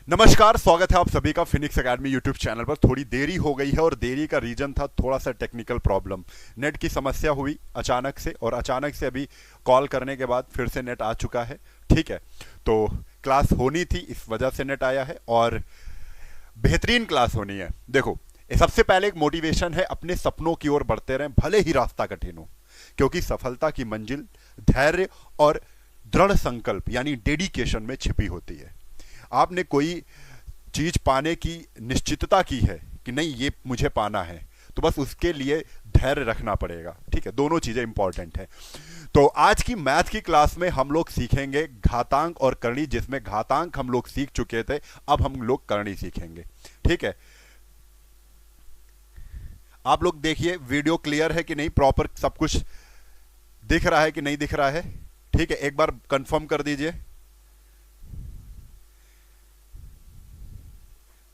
नमस्कार, स्वागत है आप सभी का फिनिक्स एकेडमी यूट्यूब चैनल पर। थोड़ी देरी हो गई है और देरी का रीजन था थोड़ा सा टेक्निकल प्रॉब्लम। नेट की समस्या हुई अचानक से, और अचानक से अभी कॉल करने के बाद फिर से नेट आ चुका है। ठीक है, तो क्लास होनी थी, इस वजह से नेट आया है और बेहतरीन क्लास होनी है। देखो, सबसे पहले एक मोटिवेशन है, अपने सपनों की ओर बढ़ते रहें भले ही रास्ता कठिन हो, क्योंकि सफलता की मंजिल धैर्य और दृढ़ संकल्प यानी डेडिकेशन में छिपी होती है। आपने कोई चीज पाने की निश्चितता की है कि नहीं ये मुझे पाना है, तो बस उसके लिए धैर्य रखना पड़ेगा। ठीक है, दोनों चीजें इंपॉर्टेंट है। तो आज की मैथ की क्लास में हम लोग सीखेंगे घातांक और करणी, जिसमें घातांक हम लोग सीख चुके थे, अब हम लोग करणी सीखेंगे। ठीक है, आप लोग देखिए वीडियो क्लियर है कि नहीं, प्रॉपर सब कुछ दिख रहा है कि नहीं दिख रहा है। ठीक है, एक बार कंफर्म कर दीजिए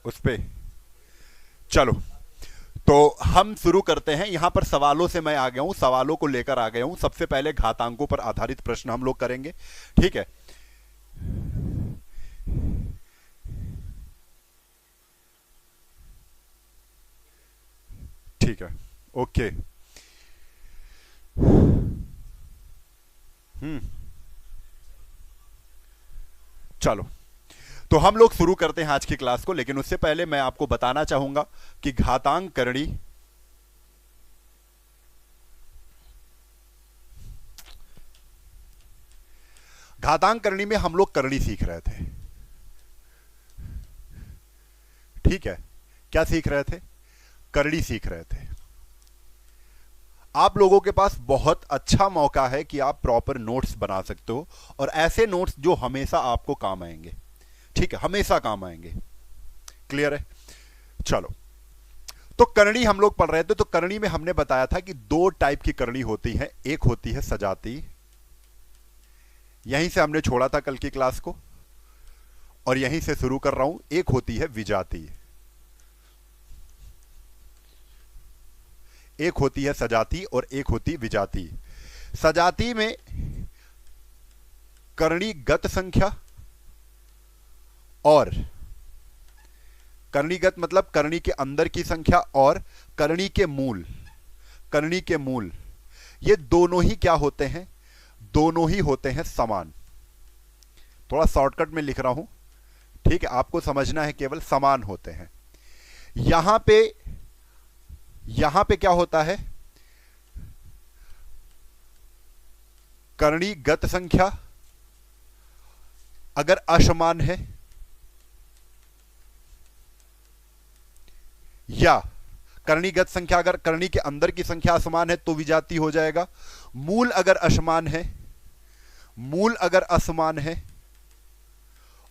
उस पे। चलो, तो हम शुरू करते हैं। यहां पर सवालों से मैं आ गया हूं, सवालों को लेकर आ गया हूं। सबसे पहले घातांकों पर आधारित प्रश्न हम लोग करेंगे। ठीक है, ठीक है, ओके। चलो, तो हम लोग शुरू करते हैं आज की क्लास को, लेकिन उससे पहले मैं आपको बताना चाहूंगा कि घातांक करणी घातांक करणी में हम लोग करणी सीख रहे थे। ठीक है, क्या सीख रहे थे? करणी सीख रहे थे। आप लोगों के पास बहुत अच्छा मौका है कि आप प्रॉपर नोट्स बना सकते हो, और ऐसे नोट्स जो हमेशा आपको काम आएंगे। ठीक है, हमेशा काम आएंगे। क्लियर है? चलो, तो करणी हम लोग पढ़ रहे थे। तो करणी में हमने बताया था कि दो टाइप की करणी होती है। एक होती है सजाती, यहीं से हमने छोड़ा था कल की क्लास को और यहीं से शुरू कर रहा हूं। एक होती है विजाती, एक होती है सजाती और एक होती विजाती। सजाती में करणीगत संख्या और करणीगत मतलब करणी के अंदर की संख्या और करणी के मूल, करणी के मूल, ये दोनों ही क्या होते हैं? दोनों ही होते हैं समान। थोड़ा शॉर्टकट में लिख रहा हूं, ठीक है, आपको समझना है, केवल समान होते हैं। यहां पे क्या होता है? करणीगत संख्या अगर असमान है या करणीगत संख्या अगर करणी के अंदर की संख्या असमान है तो विजाती हो जाएगा। मूल अगर असमान है, मूल अगर असमान है,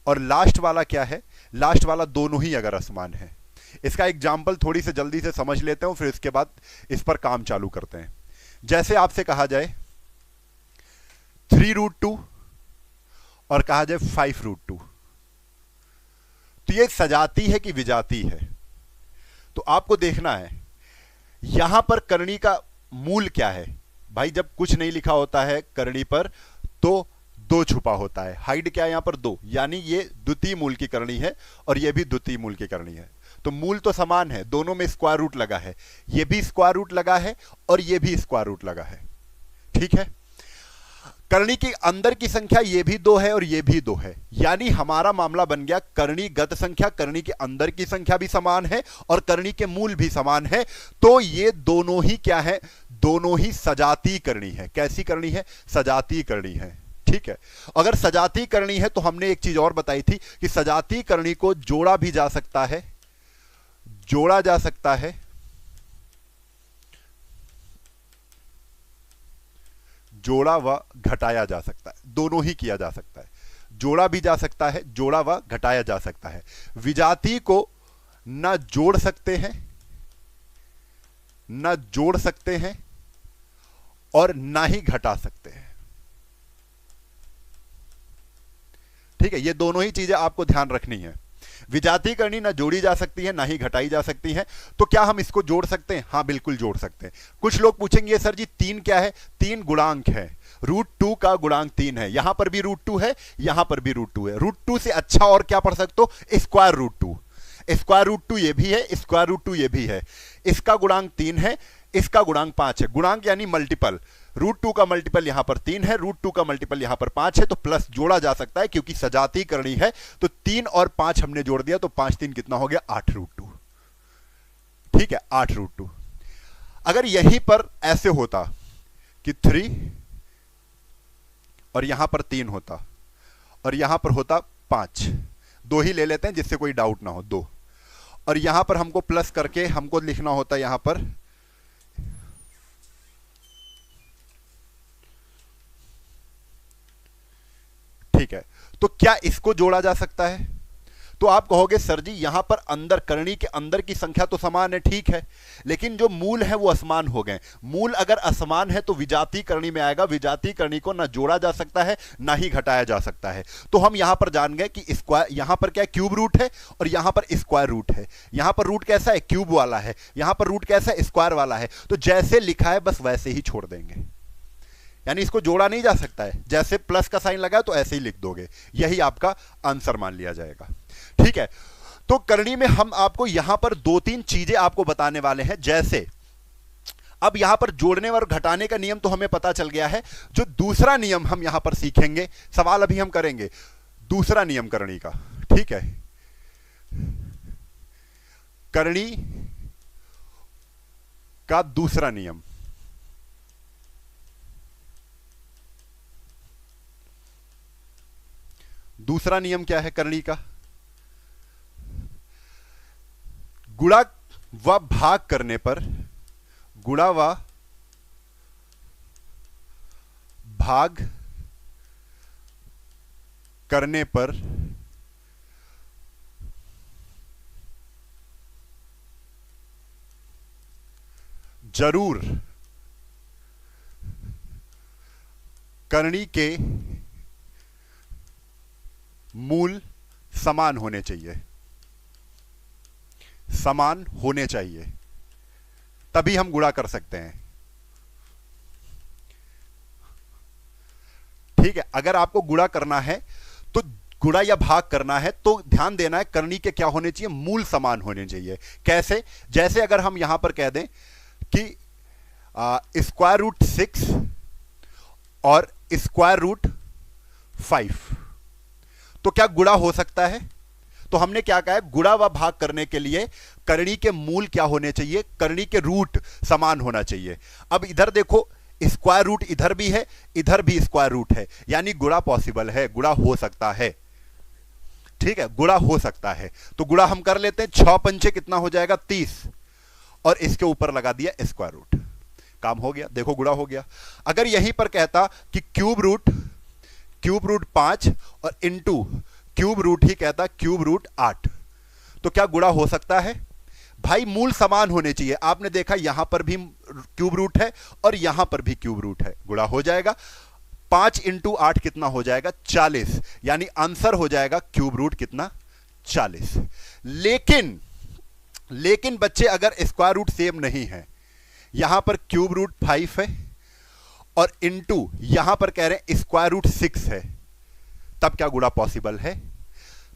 और लास्ट वाला क्या है? लास्ट वाला दोनों ही अगर असमान है। इसका एग्जाम्पल थोड़ी से जल्दी से समझ लेते हैं, फिर इसके बाद इस पर काम चालू करते हैं। जैसे आपसे कहा जाए 3√2 और कहा जाए 5√2, तो ये सजाती है कि विजाती है? तो आपको देखना है यहां पर करणी का मूल क्या है। भाई, जब कुछ नहीं लिखा होता है करणी पर तो दो छुपा होता है। हाइड क्या है यहां पर? दो, यानी ये द्वितीय मूल की करणी है और ये भी द्वितीय मूल की करणी है। तो मूल तो समान है, दोनों में स्क्वायर रूट लगा है, ये भी स्क्वायर रूट लगा है और ये भी स्क्वायर रूट लगा है। ठीक है, करणी के अंदर की संख्या ये भी दो है और ये भी दो है, यानी हमारा मामला बन गया करणीगत संख्या, करणी के अंदर की संख्या भी समान है और करणी के मूल भी समान है। तो ये दोनों ही क्या है? दोनों ही सजाती करणी है। कैसी करणी है? सजाती करणी है। ठीक है, अगर सजाती करणी है तो हमने एक चीज और बताई थी कि सजाती करणी को जोड़ा भी जा सकता है, जोड़ा जा सकता है, जोड़ा व घटाया जा सकता है। दोनों ही किया जा सकता है, जोड़ा भी जा सकता है, जोड़ा व घटाया जा सकता है। विजाती को ना जोड़ सकते हैं, ना जोड़ सकते हैं और ना ही घटा सकते हैं। ठीक है, ये दोनों ही चीजें आपको ध्यान रखनी है। विजातीय करनी ना जोड़ी जा सकती है ना ही घटाई जा सकती है। तो क्या हम इसको जोड़ सकते हैं? हाँ बिल्कुल जोड़ सकते हैं। कुछ लोग पूछेंगे सर जी 3 क्या है? 3 गुणांक है, √2 का गुणांक 3 है, यहां पर भी √2 है, यहां पर भी √2 है। √2 से अच्छा और क्या पढ़ सकते हो? स्क्वायर √2। स्क्वायर √2 ये भी है, स्क्वायर √2 ये भी है। इसका गुणांक 3 है, इसका गुणांक 5 है। गुणांक यानी मल्टीपल, √2 का मल्टीपल यहां पर 3 है, √2 का मल्टीपल यहां पर 5 है, तो प्लस जोड़ा जा सकता है क्योंकि सजातीय करनी है। तो 3 और 5 हमने जोड़ दिया, तो 5 3 कितना हो गया? 8 √2। ठीक है, 8 √2। अगर यहीं पर ऐसे होता कि 3 और यहां पर 3 होता और यहां पर होता 5, 2 ही ले लेते हैं जिससे कोई डाउट ना हो, 2, और यहां पर हमको प्लस करके हमको लिखना होता यहां पर ठीक है। तो क्या इसको जोड़ा जा सकता है? तो आप कहोगे सर जी यहां पर अंदर करनी के अंदर की संख्या तो समान है, ठीक है, लेकिन जो मूल है वो असमान हो गए। मूल अगर असमान है तो विजातीय करनी में आएगा। विजातीय करनी को ना जोड़ा जा सकता है ना ही घटाया जा सकता है। तो हम यहां पर जान गए कि स्क्वायर, यहां पर क्या क्यूब रूट है और यहां पर स्क्वायर रूट है। यहां पर रूट कैसा है? क्यूब वाला है। यहां पर रूट कैसा है? स्क्वायर वाला है। तो जैसे लिखा है बस वैसे ही छोड़ देंगे, यानी इसको जोड़ा नहीं जा सकता है। जैसे प्लस का साइन लगा तो ऐसे ही लिख दोगे, यही आपका आंसर मान लिया जाएगा। ठीक है, तो करनी में हम आपको यहां पर 2-3 चीजें आपको बताने वाले हैं। जैसे अब यहां पर जोड़ने और घटाने का नियम तो हमें पता चल गया है। जो दूसरा नियम हम यहां पर सीखेंगे, सवाल अभी हम करेंगे दूसरा नियम करनी का। ठीक है, करनी का दूसरा नियम, दूसरा नियम क्या है करनी का? गुणा व भाग करने पर, गुणा व भाग करने पर जरूर करनी के मूल समान होने चाहिए, समान होने चाहिए, तभी हम गुणा कर सकते हैं। ठीक है, अगर आपको गुणा करना है तो गुणा या भाग करना है तो ध्यान देना है करनी के क्या होने चाहिए? मूल समान होने चाहिए। कैसे? जैसे अगर हम यहां पर कह दें कि √6 और √5, तो क्या गुणा हो सकता है? तो हमने क्या कहा है? गुणा व भाग करने के लिए करनी के मूल क्या होने चाहिए? करनी के रूट समान होना चाहिए। अब इधर देखो, स्क्वायर रूट इधर भी है, इधर भी स्क्वायर रूट है, यानी गुणा पॉसिबल है, गुणा हो सकता है। ठीक है, गुणा हो सकता है। तो गुणा हम कर लेते हैं। 6 पंचे कितना हो जाएगा? 30, और इसके ऊपर लगा दिया स्क्वायर रूट, काम हो गया। देखो गुणा हो गया। अगर यहीं पर कहता कि क्यूब रूट 5 और इंटू क्यूब रूट ही कहता क्यूब रूट 8, तो क्या गुणा हो सकता है? भाई मूल समान होने चाहिए। आपने देखा यहां पर भी क्यूब रूट है और यहां पर भी क्यूब रूट है, गुणा हो जाएगा। 5 इंटू 8 कितना हो जाएगा? 40, यानी आंसर हो जाएगा क्यूब रूट कितना? 40। लेकिन बच्चे अगर स्क्वायर रूट सेम नहीं है, यहां पर क्यूब रूट 5 है और इंटू यहां पर कह रहे हैं स्क्वायर रूट 6 है, तब क्या गुणा पॉसिबल है?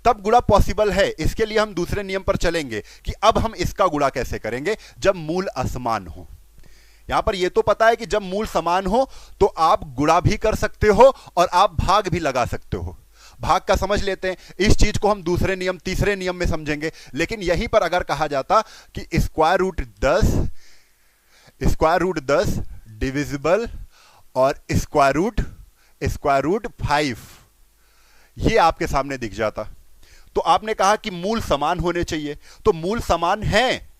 तब गुणा पॉसिबल है। इसके लिए हम दूसरे नियम पर चलेंगे कि अब हम इसका गुणा कैसे करेंगे? जब मूल असमान हो। यहां पर यह तो पता है कि जब मूल समान हो तो आप गुणा भी कर सकते हो और आप भाग भी लगा सकते हो। भाग का समझ लेते हैं, इस चीज को हम दूसरे नियम, तीसरे नियम में समझेंगे। लेकिन यहीं पर अगर कहा जाता कि स्क्वायर रूट 10 डिविजिबल और स्क्वायर रूट 5, ये आपके सामने दिख जाता, तो आपने कहा कि मूल समान होने चाहिए। तो मूल समान है।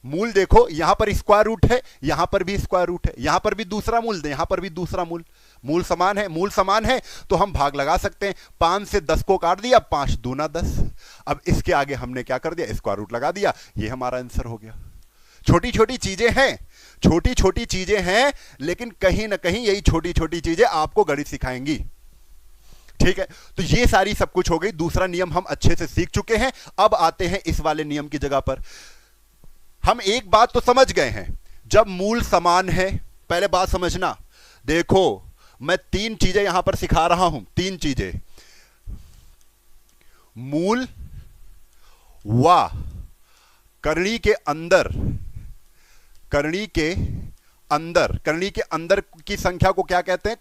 मूल देखो, यहां पर स्क्वायर रूट है, यहां पर भी स्क्वायर रूट है, यहां पर भी दूसरा मूल, यहां पर भी दूसरा मूल। मूल समान है, मूल समान है तो हम भाग लगा सकते हैं। 5 से 10 को काट दिया, 5 दूना 10। अब इसके आगे हमने क्या कर दिया? स्क्वायर रूट लगा दिया, ये हमारा आंसर हो गया। छोटी छोटी चीजें हैं, छोटी छोटी चीजें हैं, लेकिन कहीं ना कहीं यही छोटी छोटी चीजें आपको गणित सिखाएंगी। ठीक है, तो ये सारी सब कुछ हो गई। दूसरा नियम हम अच्छे से सीख चुके हैं। अब आते हैं इस वाले नियम की जगह पर। हम एक बात तो समझ गए हैं, जब मूल समान है, पहले बात समझना, देखो मैं तीन चीजें यहां पर सिखा रहा हूं, तीन चीजें, मूल व करणी के अंदर, करणी के अंदर, करणी के अंदर की संख्या को क्या कहते हैं,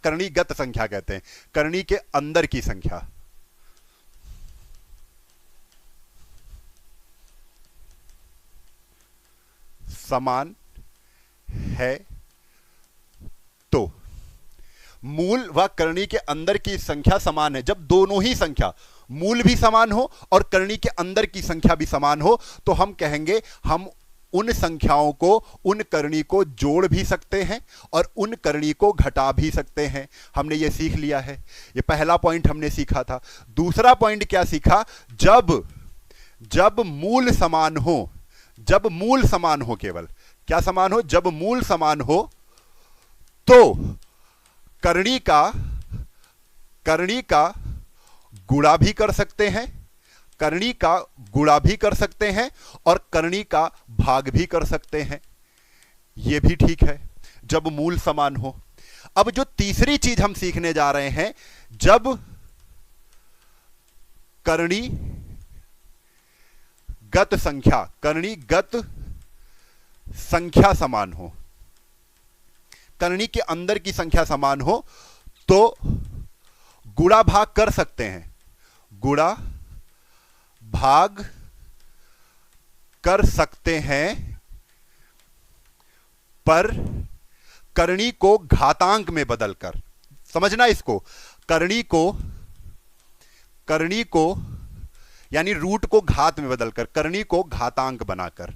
करणीगत संख्या कहते हैं, करणी के अंदर की संख्या। समान है तो मूल व करणी के अंदर की संख्या समान है। जब दोनों ही संख्या, मूल भी समान हो और करणी के अंदर की संख्या भी समान हो, तो हम कहेंगे हम उन संख्याओं को, उन करणी को जोड़ भी सकते हैं और उन करणी को घटा भी सकते हैं। हमने ये सीख लिया है, ये पहला पॉइंट हमने सीखा था। दूसरा पॉइंट क्या सीखा, जब मूल समान हो, जब मूल समान हो, केवल क्या समान हो, जब मूल समान हो, तो करणी का गुणा भी कर सकते हैं, करणी का गुणा भी कर सकते हैं और करणी का भाग भी कर सकते हैं। यह भी ठीक है, जब मूल समान हो। अब जो तीसरी चीज हम सीखने जा रहे हैं, जब करणी गत संख्या, करणीगत संख्या समान हो, करणी के अंदर की संख्या समान हो, तो गुणा भाग कर सकते हैं, गुणा भाग कर सकते हैं, पर करणी को घातांक में बदलकर। समझना इसको, करणी को यानी रूट को घात में बदलकर, करणी को घातांक बनाकर।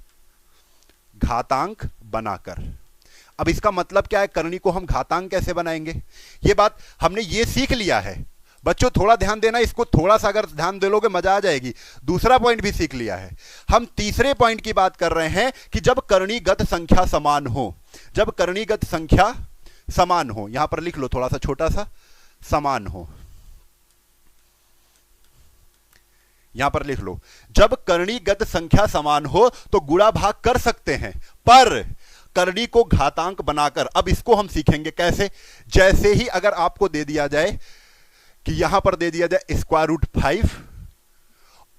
अब इसका मतलब क्या है, करणी को हम घातांक कैसे बनाएंगे, ये बात हमने ये सीख लिया है। बच्चों थोड़ा ध्यान देना, इसको थोड़ा सा अगर ध्यान दे लोगे मजा आ जाएगी। दूसरा पॉइंट भी सीख लिया है। हम तीसरे पॉइंट की बात कर रहे हैं कि जब करणीगत संख्या समान हो, जब करणीगत संख्या समान हो, यहां पर लिख लो थोड़ा सा छोटा सा, समान हो, यहां पर लिख लो, जब करणीगत संख्या समान हो तो गुणा भाग कर सकते हैं, पर करणी को घातांक बनाकर। अब इसको हम सीखेंगे कैसे, जैसे ही अगर आपको दे दिया जाए कि यहां पर दे दिया जाए स्क्वायर रूट 5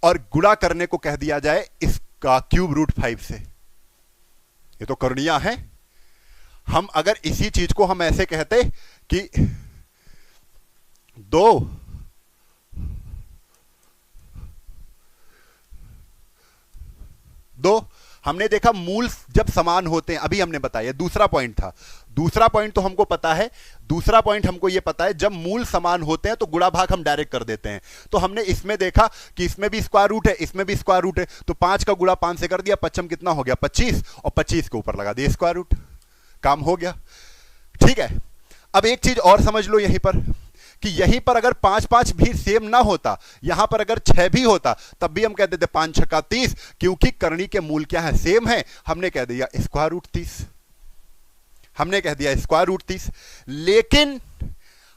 और गुणा करने को कह दिया जाए इसका क्यूब रूट 5 से, ये तो करणीय है। हम अगर इसी चीज को हम ऐसे कहते कि दो हमने देखा मूल जब समान होते हैं, अभी हमने बताया, दूसरा पॉइंट था। दूसरा पॉइंट तो हमको पता है, दूसरा पॉइंट हमको यह पता है, जब मूल समान होते हैं तो गुणा भाग हम डायरेक्ट कर देते हैं। तो हमने इसमें देखा कि इसमें भी स्क्वायर रूट है, इसमें भी स्क्वायर रूट है, तो 5 का गुणा 5 से कर दिया, पच्चम कितना हो गया 25, और 25 के ऊपर लगा दिया स्क्वायर रूट, काम हो गया। ठीक है, अब एक चीज और समझ लो यहीं पर, कि यहीं पर अगर 5-5 भी सेम ना होता, यहां पर अगर 6 भी होता, तब भी हम कह देते 5 छक्का 30, क्योंकि करणी के मूल क्या है, सेम है। हमने कह दिया स्क्वायर रूट 30, हमने कह दिया स्क्वायर रूट 30। लेकिन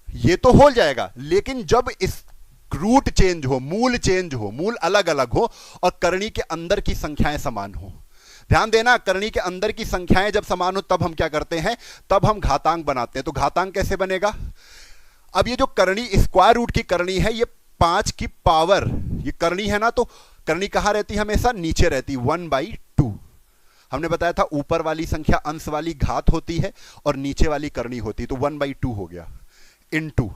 ये तो हो जाएगा, लेकिन जब इस रूट चेंज हो, मूल चेंज हो, मूल अलग अलग हो और करणी के अंदर की संख्याएं समान हो। ध्यान देना, करणी के अंदर की संख्याएं जब समान हो तब हम क्या करते हैं, तब हम घातांक बनाते हैं। तो घातांक कैसे बनेगा, अब ये जो करणी स्क्वायर रूट की करणी है, ये 5 की पावर, ये करणी है ना, तो करणी कहां रहती है, हमेशा नीचे रहती, 1/2। हमने बताया था ऊपर वाली संख्या अंश वाली घात होती है और नीचे वाली करणी होती, तो 1/2 हो गया, इनटू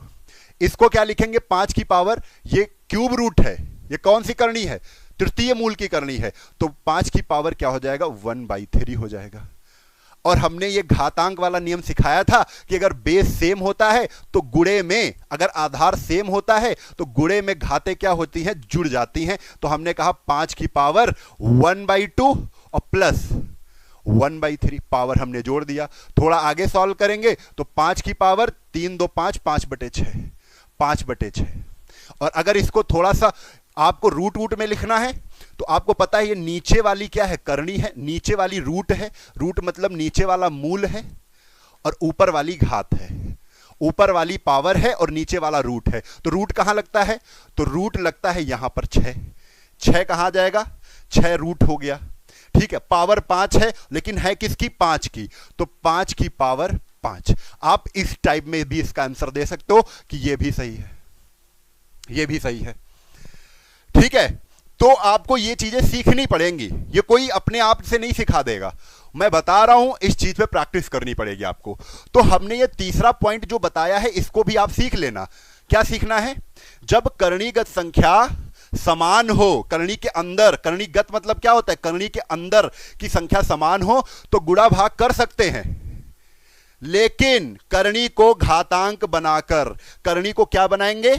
इसको क्या लिखेंगे, 5 की पावर, ये क्यूब रूट है, ये कौन सी करणी है, तृतीय मूल की करणी है, तो 5 की पावर क्या हो जाएगा, 1/3 हो जाएगा। और हमने ये घातांक वाला नियम सिखाया था कि अगर बेस सेम होता है तो गुणे में, अगर आधार सेम होता है तो गुणे में घातें क्या होती हैं, जुड़ जाती हैं। तो हमने कहा 5 की पावर 1/2 और प्लस 1/3 पावर हमने जोड़ दिया। थोड़ा आगे सॉल्व करेंगे तो 5 की पावर 3 2 5, 5/6, 5/6। और अगर इसको थोड़ा सा आपको रूट वूट में लिखना है तो आपको पता है ये नीचे वाली क्या है, करणी है, नीचे वाली रूट है, रूट मतलब नीचे वाला मूल है और ऊपर वाली घात है। ऊपर वाली पावर है और नीचे वाला रूट है, तो रूट कहां लगता है, तो रूट लगता है यहां पर 6। 6 कहां जाएगा, 6 रूट हो गया। ठीक है, पावर 5 है लेकिन है किसकी, 5 की, तो 5 की पावर 5। आप इस टाइप में भी इसका आंसर दे सकते हो कि यह भी सही है, यह भी सही है। ठीक है, तो आपको ये चीजें सीखनी पड़ेंगी, ये कोई अपने आप से नहीं सिखा देगा, मैं बता रहा हूं, इस चीज पे प्रैक्टिस करनी पड़ेगी आपको। तो हमने ये तीसरा पॉइंट जो बताया है इसको भी आप सीख लेना। क्या सीखना है, जब करणीगत संख्या समान हो, करणी के अंदर, करणीगत मतलब क्या होता है, करणी के अंदर की संख्या समान हो तो गुणा भाग कर सकते हैं, लेकिन करणी को घातांक बनाकर, करणी को क्या बनाएंगे,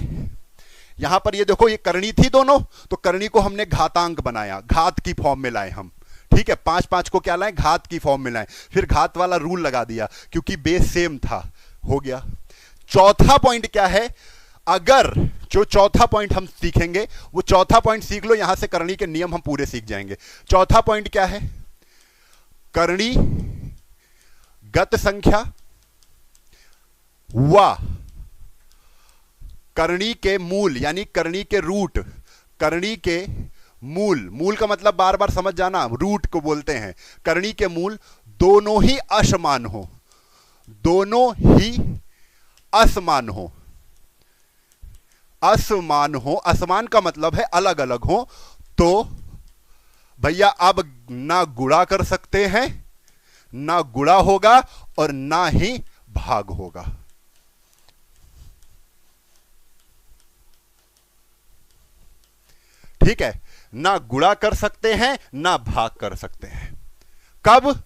यहां पर ये देखो ये करणी थी दोनों, तो करणी को हमने घातांक बनाया, घात की फॉर्म में लाए हम। ठीक है, 5 5 को क्या लाए, घात की फॉर्म में लाए, फिर घात वाला रूल लगा दिया क्योंकि बेस सेम था, हो गया। चौथा पॉइंट क्या है, अगर जो चौथा पॉइंट हम सीखेंगे वो चौथा पॉइंट सीख लो, यहां से करणी के नियम हम पूरे सीख जाएंगे। चौथा पॉइंट क्या है, करणी गत संख्या व करणी के मूल यानी करणी के रूट, करणी के मूल, मूल का मतलब बार बार समझ जाना, रूट को बोलते हैं, करणी के मूल दोनों ही असमान हो, दोनों ही असमान हो, असमान हो, असमान का मतलब है अलग अलग हो, तो भैया अब ना गुणा कर सकते हैं, ना गुणा होगा और ना ही भाग होगा। ठीक है, ना गुणा कर सकते हैं ना भाग कर सकते हैं। कब,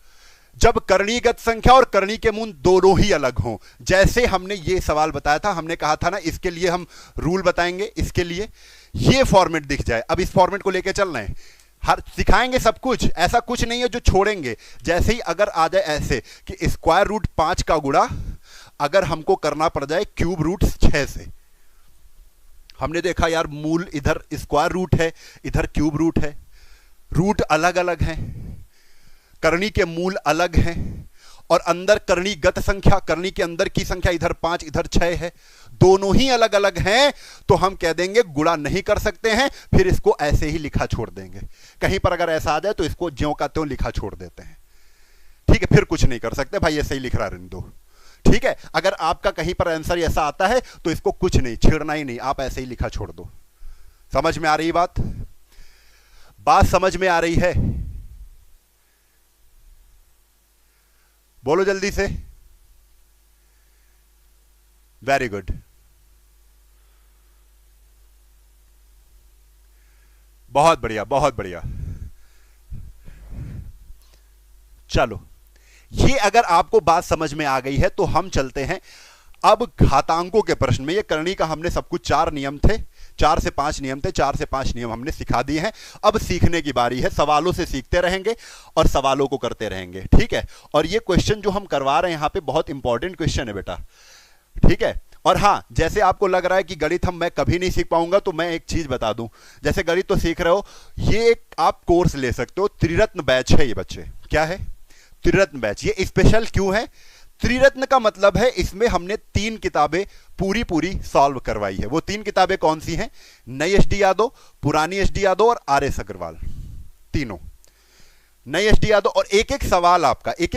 जब करणीगत संख्या और करणी के मूल दोनों ही अलग हों। जैसे हमने ये सवाल बताया था, हमने कहा था ना इसके लिए हम रूल बताएंगे, इसके लिए ये फॉर्मेट दिख जाए, अब इस फॉर्मेट को लेके चलना है, हर सिखाएंगे सब कुछ, ऐसा कुछ नहीं है जो छोड़ेंगे। जैसे ही अगर आ जाए ऐसे कि स्क्वायर रूट 5 का गुणा अगर हमको करना पड़ जाए क्यूब रूट 6 से, हमने देखा यार मूल इधर स्क्वायर रूट है, इधर क्यूब रूट है, रूट अलग अलग हैं, करणी के मूल अलग हैं, और अंदर करणीगत संख्या, करणी के अंदर की संख्या इधर 5 इधर 6 है, दोनों ही अलग अलग हैं, तो हम कह देंगे गुणा नहीं कर सकते हैं, फिर इसको ऐसे ही लिखा छोड़ देंगे। कहीं पर अगर ऐसा आ जाए तो इसको ज्यों का त्यों लिखा छोड़ देते हैं। ठीक है, फिर कुछ नहीं कर सकते, भाई ऐसे ही लिख रहा रहने दो। ठीक है, अगर आपका कहीं पर आंसर ऐसा आता है तो इसको कुछ नहीं छेड़ना ही नहीं, आप ऐसे ही लिखा छोड़ दो। समझ में आ रही बात, बात समझ में आ रही है, बोलो जल्दी से। वेरी गुड, बहुत बढ़िया बहुत बढ़िया। चलो, ये अगर आपको बात समझ में आ गई है तो हम चलते हैं अब घातांकों के प्रश्न में। ये करणी का हमने सब कुछ 4 नियम थे, 4 से 5 नियम थे, 4 से 5 नियम हमने सिखा दिए हैं। अब सीखने की बारी है, सवालों से सीखते रहेंगे और सवालों को करते रहेंगे। ठीक है, और ये क्वेश्चन जो हम करवा रहे हैं यहां पे बहुत इंपॉर्टेंट क्वेश्चन है बेटा। ठीक है, और हाँ, जैसे आपको लग रहा है कि गणित मैं कभी नहीं सीख पाऊंगा, तो मैं एक चीज बता दूं, जैसे गणित तो सीख रहे हो, ये एक आप कोर्स ले सकते हो, त्रिरत्न बैच है ये बच्चे। क्या है, त्रिरत्न बैच। ये स्पेशल क्यों है, त्रिरत्न का मतलब है इसमें हमने 3 किताबें पूरी पूरी सॉल्व करवाई है। वो 3 किताबें कौन सी हैं, नई एसडी यादव, पुरानी एसडी यादव और आरएस अग्रवाल, तीनों नई एसडी यादव। और एक एक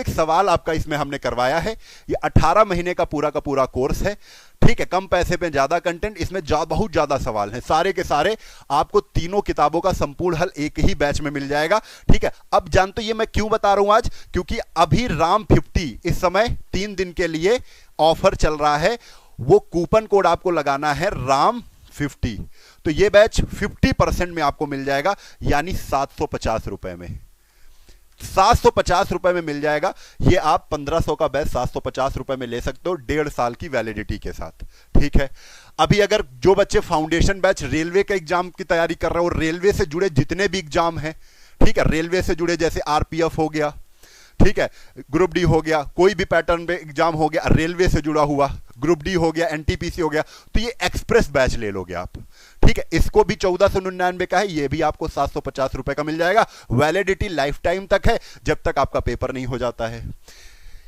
सवाल आपका इसमें हमने करवाया है। ये 18 महीने का पूरा कोर्स है। ठीक है, कम पैसे पे ज्यादा कंटेंट, इसमें बहुत ज्यादा सवाल हैं, सारे के सारे आपको तीनों किताबों का संपूर्ण हल एक ही बैच में मिल जाएगा। ठीक है, अब जानते ये मैं क्यों बता रहा हूं आज, क्योंकि अभी राम 50 इस समय 3 दिन के लिए ऑफर चल रहा है, वो कूपन कोड आपको लगाना है राम 50, तो ये बैच 50% में आपको मिल जाएगा, यानी 750 रुपए में, 750 रुपए में मिल जाएगा। ये आप 1500 का बैच 750 रुपए में ले सकते हो, 1.5 साल की वैलिडिटी के साथ। ठीक है, अभी अगर जो बच्चे फाउंडेशन बैच रेलवे के एग्जाम की तैयारी कर रहे हो, रेलवे से जुड़े जितने भी एग्जाम हैं, ठीक है, रेलवे से जुड़े जैसे आरपीएफ हो गया, ठीक है, ग्रुप डी हो गया, कोई भी पैटर्न पे एग्जाम हो गया रेलवे से जुड़ा हुआ, ग्रुप डी हो गया, एनटीपीसी हो गया, तो ये एक्सप्रेस बैच ले लोगे आप। ठीक है, इसको भी 1499 का है, ये भी आपको 750 रुपए का मिल जाएगा। वैलिडिटी लाइफ टाइम तक है, जब तक आपका पेपर नहीं हो जाता है।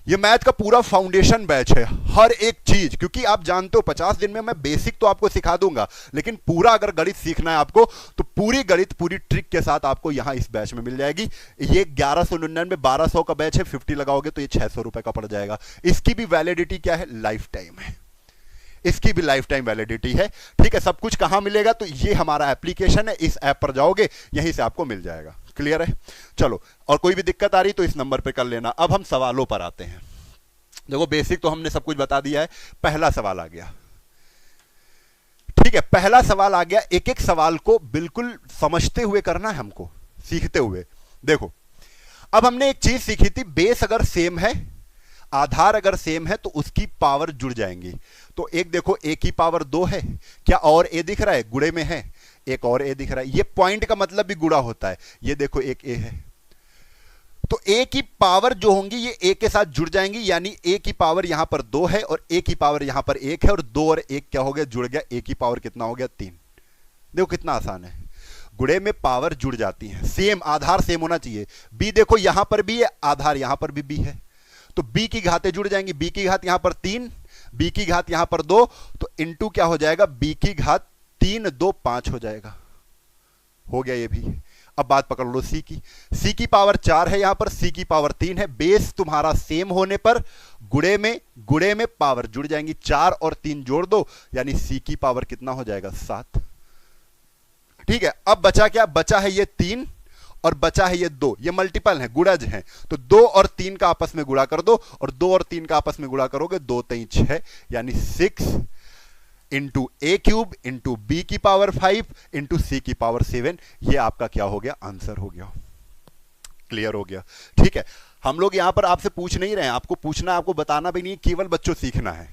ये मैथ का पूरा फाउंडेशन बैच है, हर एक चीज, क्योंकि आप जानते हो 50 दिन में मैं बेसिक तो आपको सिखा दूंगा, लेकिन पूरा अगर गणित सीखना है आपको तो पूरी गणित पूरी ट्रिक के साथ आपको यहां इस बैच में मिल जाएगी। ये 1199 1200 का बैच है, 50 लगाओगे तो ये 600 रुपए का पड़ जाएगा। इसकी भी वैलिडिटी क्या है, लाइफ टाइम है, इसकी भी लाइफ टाइम वैलिडिटी है। ठीक है, सब कुछ कहां मिलेगा, तो ये हमारा एप्लीकेशन है, इस ऐप पर जाओगे यहीं से आपको मिल जाएगा। क्लियर है? चलो, और कोई भी दिक्कत आ रही तो इस नंबर पे कर लेना। अब हम सवालों पर आते हैं। देखो बेसिक तो हमने सब कुछ बता दिया है, पहला सवाल आ गया। ठीक है, पहला सवाल आ गया। एक एक सवाल को बिल्कुल समझते हुए करना है हमको, सीखते हुए। देखो, अब हमने एक चीज सीखी थी, बेस अगर सेम है, आधार अगर सेम है तो उसकी पावर जुड़ जाएंगी। तो एक देखो, ए की पावर 2 है, क्या और ए दिख रहा है, गुणे में है, एक और ए दिख रहा है, ये पॉइंट का मतलब भी गुणा होता है। ये देखो एक ए है, तो ए की पावर जो होंगी ये ए के साथ जुड़ जाएंगी, यानी ए की पावर यहां पर 2 है और ए की पावर यहां पर 1 है, और 2 और 1 क्या हो गया, जुड़ गया, ए की पावर कितना हो गया, 3। देखो कितना आसान है, गुणे में पावर जुड़ जाती है, सेम आधार सेम होना चाहिए। बी देखो यहां पर भी है आधार, यहां पर भी बी है, तो बी की घातें जुड़ जाएंगी। बी की घात यहां पर 3, बी की घात यहां पर 2, तो इंटू क्या हो जाएगा, बी की घात 3 2 5 हो जाएगा। हो गया ये भी। अब बात पकड़ लो सी की। सी की पावर 4 है यहां पर, सी की पावर 3 है। बेस तुम्हारा सेम होने पर गुणे में पावर जुड़ जाएंगी, 4 और 3 जोड़ दो, यानी सी की पावर कितना हो जाएगा, 7। ठीक है, अब बचा क्या, बचा है ये 3 और बचा है ये 2, ये मल्टीपल है, गुणज है, तो 2 और 3 का आपस में गुणा कर दो, और 2 और 3 का आपस में गुणा करोगे, 2 3 6, यानी 6 इंटू ए क्यूब इंटू बी की पावर 5 इंटू सी की पावर 7। ये आपका क्या हो गया, आंसर हो गया। क्लियर हो गया? ठीक है, हम लोग यहां पर आपसे पूछ नहीं रहे हैं, आपको पूछना, आपको बताना भी नहीं, केवल बच्चों सीखना है।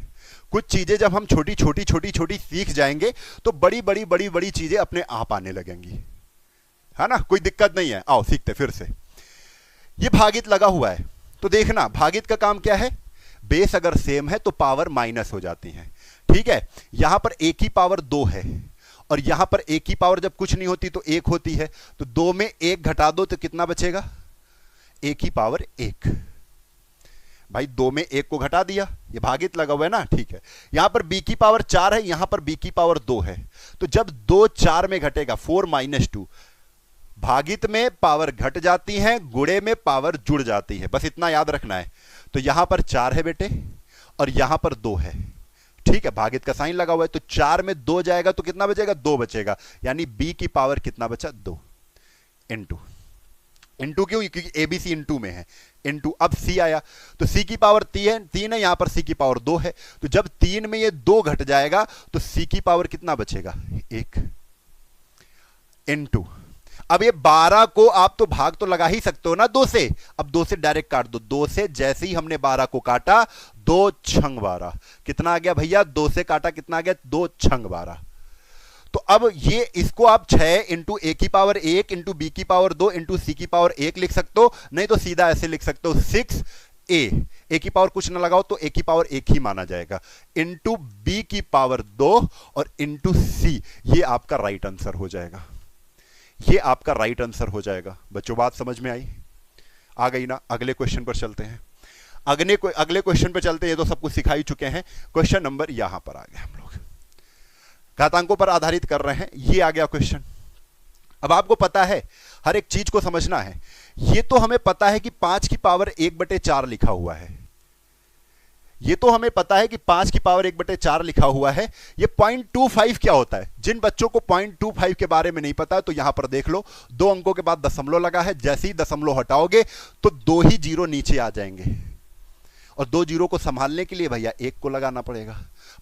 कुछ चीजें जब हम छोटी छोटी सीख जाएंगे तो बड़ी बड़ी चीजें अपने आप आने लगेंगी, है ना, कोई दिक्कत नहीं है। आओ सीखते फिर से। ये भागित लगा हुआ है, तो देखना भागित का काम क्या है, बेस अगर सेम है तो पावर माइनस हो जाती है। ठीक है, यहां पर ए की पावर 2 है और यहां पर ए की पावर जब कुछ नहीं होती तो 1 होती है, तो 2 में 1 घटा दो तो कितना बचेगा, ए की पावर 1। भाई 2 में 1 को घटा दिया, ये भागित लगा हुआ है ना। ठीक है, यहां पर b की पावर 4 है, यहां पर b की पावर 2 है, तो जब 2 4 में घटेगा, 4 - 2, भागित में पावर घट जाती है, गुणे में पावर जुड़ जाती है, बस इतना याद रखना है। तो यहां पर 4 है बेटे और यहां पर 2 है। ठीक है, भागित का साइन लगा हुआ है, तो 4 में 2 जाएगा तो कितना बचेगा, 2 बचेगा, यानी b की पावर कितना बचा, 2 इंटू क्यों, क्योंकि एबीसी इंटू में है, इंटू। अब सी आया, तो सी की पावर 3 है, यहां पर सी की पावर 2 है, तो जब 3 में ये 2 घट जाएगा तो सी की पावर कितना बचेगा, 1 इंटू। अब ये 12 को आप तो भाग तो लगा ही सकते हो ना 2 से, अब 2 से डायरेक्ट काट दो, 2 से जैसे ही हमने 12 को काटा, 2 छंग 12, कितना आ गया भैया, 2 से काटा कितना आ गया, 2 छंग 12। तो अब ये इसको आप 6 इंटू ए की पावर 1 इंटू बी की पावर 2 इंटू सी की पावर 1 लिख सकते हो, नहीं तो सीधा ऐसे लिख सकते हो 6 ए की पावर कुछ ना लगाओ तो ए की पावर 1 ही माना जाएगा, इंटू बी की पावर 2 और इंटू सी। ये आपका राइट आंसर हो जाएगा, ये आपका राइट आंसर हो जाएगा। बच्चों बात समझ में आई, आ गई ना? अगले क्वेश्चन पर चलते हैं, अगले क्वेश्चन पर चलते हैं। ये तो सब कुछ सिखा ही चुके हैं। क्वेश्चन नंबर यहां पर आ गया, हम लोग घातांकों पर आधारित कर रहे हैं। ये आ गया क्वेश्चन। अब आपको पता है, हर एक चीज को समझना है। ये तो हमें पता है कि 5 की पावर 1/4 लिखा हुआ है, ये तो हमें पता है कि 5 की पावर 1/4 लिखा हुआ है। ये 0.25 क्या होता है? जिन बच्चों को 0.25 के बारे में नहीं पता है तो यहां पर देख लो, 2 अंकों के बाद दशमलव लगा है, जैसे ही दशमलव हटाओगे तो 2 ही जीरो नीचे आ जाएंगे, और 2 जीरो को संभालने के लिए भैया 1 को लगाना पड़ेगा।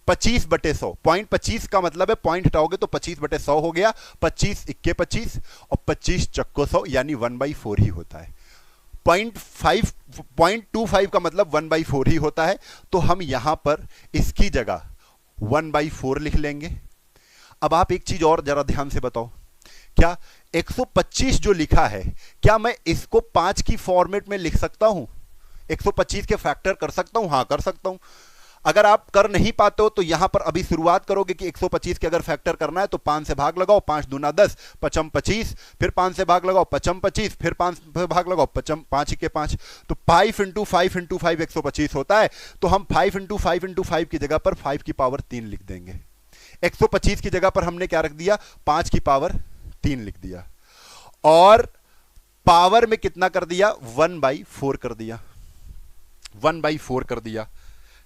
25/100, 0.25 का मतलब है पॉइंट हटाओगे तो 25/100 हो गया, 25 × 25 और 25 × 100, यानी 1/4 ही होता है। 0.25 का मतलब 1/4 ही होता है, तो हम यहां पर इसकी जगह 1/4 लिख लेंगे। अब आप एक चीज और जरा ध्यान से बताओ, क्या 125 जो लिखा है, क्या मैं इसको 5 की फॉर्मेट में लिख सकता हूं? 125 के फैक्टर कर सकता हूं? हां कर सकता हूं। अगर आप कर नहीं पाते हो तो यहां पर अभी शुरुआत करोगे कि 125 के अगर फैक्टर करना है तो 5 से भाग लगाओ, 5 दूना 10, पचम 25, फिर 5 से भाग लगाओ, पचम 25, फिर 5 से भाग लगाओ, पचम 5 के 5, तो 5 इंटू 5 इंटू 5 125 होता है। तो हम 5 इंटू 5 इंटू 5 की जगह पर 5 की पावर 3 लिख देंगे। 125 की जगह पर हमने क्या रख दिया, 5 की पावर 3 लिख दिया, और पावर में कितना कर दिया, 1/4 कर दिया, 1/4 कर दिया।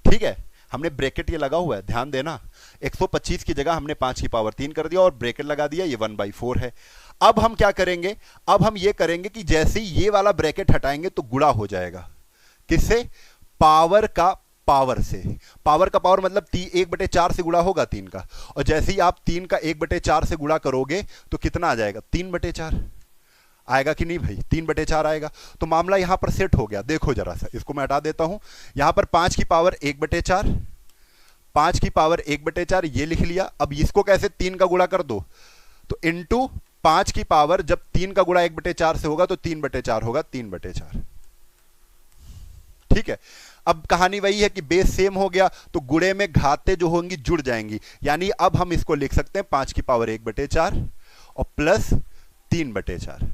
ठीक है, हमने ब्रैकेट ये लगा हुआ है, ध्यान देना, 125 की जगह हमने 5 की पावर 3 कर दिया और ब्रैकेट लगा दिया, ये 1/4 है। अब हम क्या करेंगे, अब हम ये करेंगे कि जैसे ही ये वाला ब्रैकेट हटाएंगे तो गुणा हो जाएगा, किससे, पावर का पावर से। पावर का पावर मतलब 1/4 से गुणा होगा 3 का, और जैसे ही आप 3 का 1/4 से गुणा करोगे तो कितना आ जाएगा, 3/4 आएगा कि नहीं भाई, 3/4 आएगा। तो मामला यहां पर सेट हो गया। देखो जरा सा, इसको मैं हटा देता हूं, यहां पर 5 की पावर 1/4, 5 की पावर 1/4 ये लिख लिया। अब इसको कैसे, 3 का गुणा कर दो, तो इंटू 5 की पावर, जब 3 का गुणा 1/4 से होगा तो 3/4 होगा, 3/4। ठीक है, अब कहानी वही है कि बेस सेम हो गया तो गुणे में घातें जो होंगी जुड़ जाएंगी, यानी अब हम इसको लिख सकते हैं 5 की पावर 1/4 और प्लस 3/4।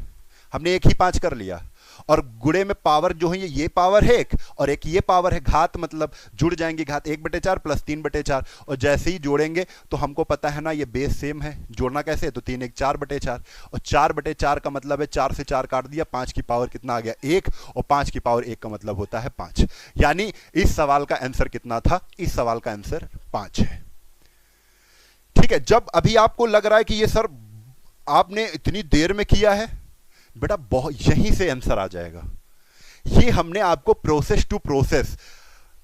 हमने एक ही 5 कर लिया, और गुणे में पावर जो है ये पावर है एक, और एक ये पावर है, घात मतलब जुड़ जाएंगे, घात 1/4 प्लस 3/4, और जैसे ही जोड़ेंगे तो हमको पता है ना ये बेस सेम है, जोड़ना कैसे है, तो 3 1 4/4, और 4/4 का मतलब है 4 से 4 काट दिया, 5 की पावर कितना आ गया 1, और 5 की पावर 1 का मतलब होता है 5, यानी इस सवाल का आंसर कितना था, इस सवाल का आंसर 5 है। ठीक है, जब अभी आपको लग रहा है कि ये सर आपने इतनी देर में किया है, बेटा बहुत यहीं से आंसर आ जाएगा। ये हमने आपको प्रोसेस टू प्रोसेस,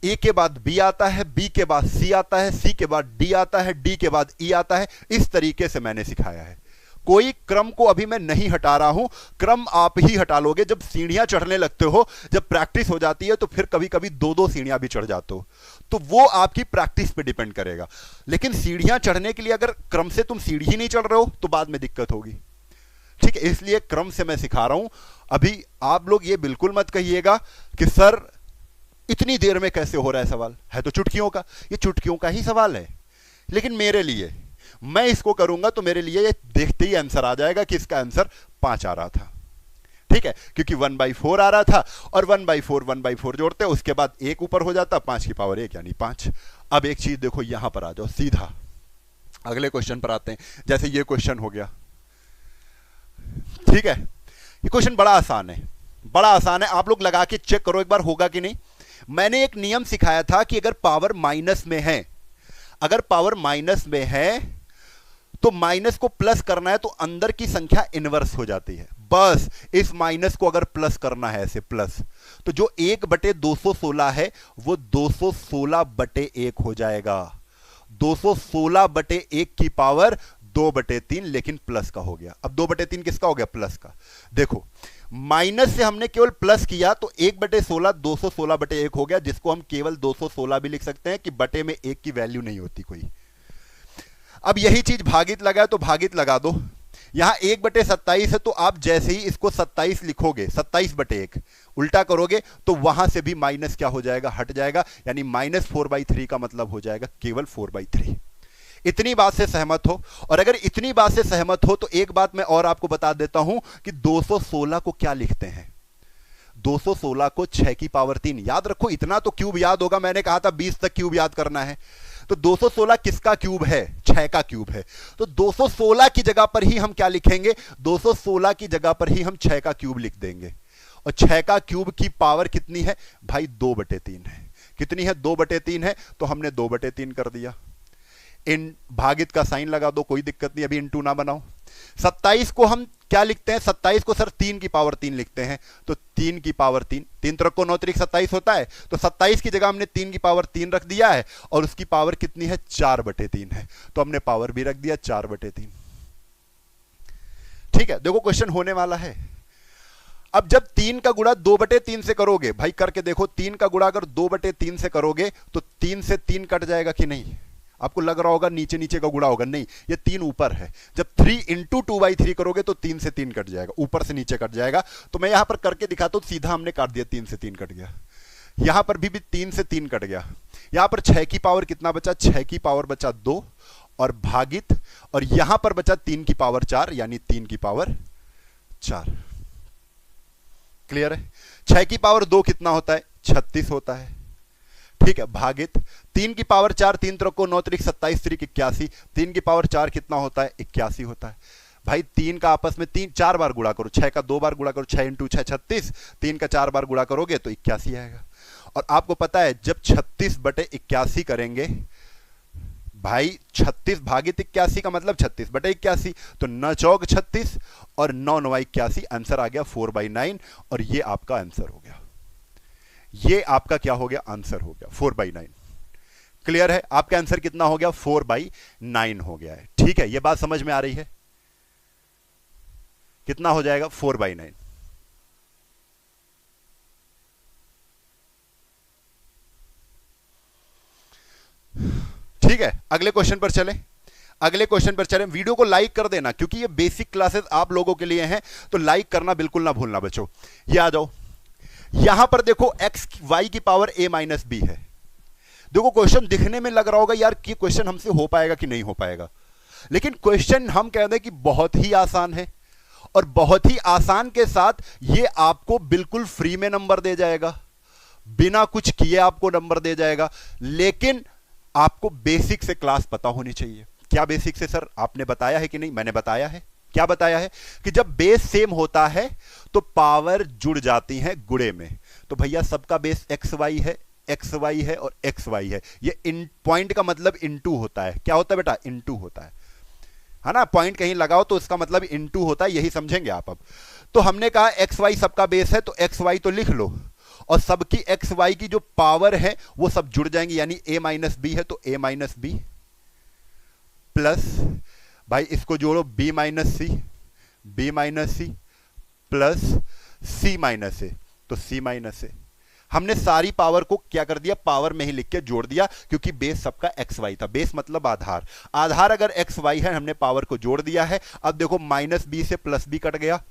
ए के बाद बी आता है, बी के बाद सी आता है, सी के बाद डी आता है, डी के बाद ई आता है, इस तरीके से मैंने सिखाया है। कोई क्रम को अभी मैं नहीं हटा रहा हूं, क्रम आप ही हटा लोगे जब सीढ़ियां चढ़ने लगते हो, जब प्रैक्टिस हो जाती है तो फिर कभी कभी 2-2 सीढ़ियां भी चढ़ जाते हो, तो वो आपकी प्रैक्टिस पे डिपेंड करेगा। लेकिन सीढ़ियां चढ़ने के लिए अगर क्रम से तुम सीढ़ी ही नहीं चढ़ रहे हो तो बाद में दिक्कत होगी। ठीक है, इसलिए क्रम से मैं सिखा रहा हूं। अभी आप लोग ये बिल्कुल मत कहिएगा कि सर इतनी देर में कैसे हो रहा है, सवाल है तो चुटकियों का, ये चुटकियों का ही सवाल है, लेकिन मेरे लिए, मैं इसको करूंगा तो मेरे लिए ये देखते ही आंसर आ जाएगा कि इसका आंसर 5 आ रहा था। ठीक है, क्योंकि 1/4 आ रहा था, और 1/4 जोड़ते हैं, उसके बाद 1 ऊपर हो जाता, 5 की पावर 1 यानी 5। अब एक चीज देखो, यहां पर आ जाओ, सीधा अगले क्वेश्चन पर आते हैं। जैसे ये क्वेश्चन हो गया, ठीक है, ये क्वेश्चन बड़ा आसान है, बड़ा आसान है, आप लोग लगा के चेक करो एक बार होगा कि नहीं। मैंने एक नियम सिखाया था कि अगर पावर माइनस में है, अगर पावर माइनस में है तो माइनस को प्लस करना है तो अंदर की संख्या इनवर्स हो जाती है। बस इस माइनस को अगर प्लस करना है ऐसे प्लस, तो जो 1/216 है वो 216/1 हो जाएगा। 216/1 की पावर 2/3, लेकिन प्लस का हो गया। अब 2/3 किसका हो गया, प्लस का। देखो माइनस से हमने केवल प्लस किया तो 1/16 216/1 हो गया, जिसको हम केवल 216 भी लिख सकते हैं कि बटे में 1 की वैल्यू नहीं होती कोई। अब यही चीज भागित लगा है तो भागित लगा दो, यहां 1/27 है तो आप जैसे ही इसको 27 लिखोगे, 27/1 उल्टा करोगे तो वहां से भी माइनस क्या हो जाएगा, हट जाएगा, यानी -4/3 का मतलब हो जाएगा केवल 4/3। इतनी बात से सहमत हो? और अगर इतनी बात से सहमत हो तो एक बात मैं और आपको बता देता हूं कि 216 को क्या लिखते हैं, 216 को 6 की पावर 3। याद रखो, इतना तो क्यूब याद होगा, मैंने कहा था 20 तक क्यूब याद करना है। तो 216 किसका क्यूब है, 6 का क्यूब है। तो 216 की जगह पर ही हम क्या लिखेंगे, 216 की जगह पर ही हम 6 का क्यूब लिख देंगे। और 6 का क्यूब की पावर कितनी है भाई, 2/3 है। कितनी है, 2/3 है, तो हमने 2/3 कर दिया। इन भागित का साइन लगा दो, कोई दिक्कत नहीं, अभी इंटू ना बनाओ। 27 को हम क्या लिखते हैं, 27 को सर 3 की पावर 3 लिखते हैं, तो 3 की पावर 3, 3 त्रिक को 9 त्रिक 27 होता है, तो 27 की जगह हमने 3 की पावर 3 रख दिया है, और उसकी पावर कितनी है, 4/3 है, तो हमने पावर भी रख दिया 4/3। ठीक है, देखो क्वेश्चन होने वाला है। अब जब 3 का गुणा 2/3 से करोगे, भाई करके देखो, 3 का गुणा अगर 2/3 से करोगे तो 3 से 3 कट जाएगा कि नहीं। आपको लग रहा होगा नीचे नीचे का गुणा होगा, नहीं, ये 3 ऊपर है। जब 3 × 2/3 करोगे तो 3 से 3 कट जाएगा, ऊपर से नीचे कट जाएगा। तो मैं यहां पर करके दिखाता हूं, सीधा हमने काट दिया, 3 से 3 कट गया। यहां पर भी 3 से 3 कट गया, यहां पर 6 की पावर कितना बचा, 6 की पावर बचा 2 और भागित, और यहां पर बचा 3 की पावर 4 यानी 3 की पावर 4। क्लियर है? 6 की पावर 2 कितना होता है, 36 होता है। ठीक है, भागित 3 की पावर 4, 3 त्रिक को 9 त्रिक 27 त्रिक 81, 3 की पावर 4 कितना होता है, 81 होता है। भाई 3 का आपस में 4 बार गुणा करो, 6 का 2 बार गुणा करो, 6 इंटू 6 36, 3 का 4 बार गुणा करोगे तो 81 आएगा। और आपको पता है जब 36/81 करेंगे भाई, 36 भागित 81 का मतलब 36/81, तो 9 चौक 36 और 9 9 81, आंसर आ गया 4/9, और ये आपका आंसर हो गया। ये आपका क्या हो गया, आंसर हो गया 4/9। क्लियर है? आपका आंसर कितना हो गया, 4/9 हो गया है। ठीक है, ये बात समझ में आ रही है? कितना हो जाएगा, 4/9। ठीक है, अगले क्वेश्चन पर चलें। अगले क्वेश्चन पर चलें। वीडियो को लाइक कर देना, क्योंकि ये बेसिक क्लासेस आप लोगों के लिए हैं, तो लाइक करना बिल्कुल ना भूलना बच्चों। ये आ जाओ, यहां पर देखो x y की पावर a माइनस बी है। देखो क्वेश्चन दिखने में लग रहा होगा यार कि क्वेश्चन हमसे हो पाएगा कि नहीं हो पाएगा, लेकिन क्वेश्चन हम कह दें कि बहुत ही आसान है, और बहुत ही आसान के साथ ये आपको बिल्कुल फ्री में नंबर दे जाएगा, बिना कुछ किए आपको नंबर दे जाएगा। लेकिन आपको बेसिक से क्लास पता होनी चाहिए। क्या बेसिक से सर? आपने बताया है कि नहीं? मैंने बताया है। क्या बताया है? कि जब बेस सेम होता है तो पावर जुड़ जाती है गुणे में। तो भैया सबका बेस एक्स वाई है, एक्स वाई है और एक्स वाई है। ये इन पॉइंट का मतलब इनटू होता है। क्या होता है बेटा? इनटू होता है ना? पॉइंट कहीं लगाओ तो इसका मतलब इनटू होता है, यही समझेंगे आप अब। तो हमने कहा एक्स वाई सबका बेस है, तो एक्स वाई तो लिख लो, और सबकी एक्स वाई की जो पावर है वो सब जुड़ जाएंगी, यानी a माइनस बी है तो a माइनस बी प्लस, भाई इसको जोड़ो b minus C, b minus C plus c minus A, तो c माइनस ए। हमने सारी पावर को क्या कर दिया, पावर में ही लिख के जोड़ दिया, क्योंकि बेस सबका एक्स वाई था। बेस मतलब आधार, आधार अगर एक्स वाई है, हमने पावर को जोड़ दिया है। अब देखो माइनस बी से प्लस बी कट गया,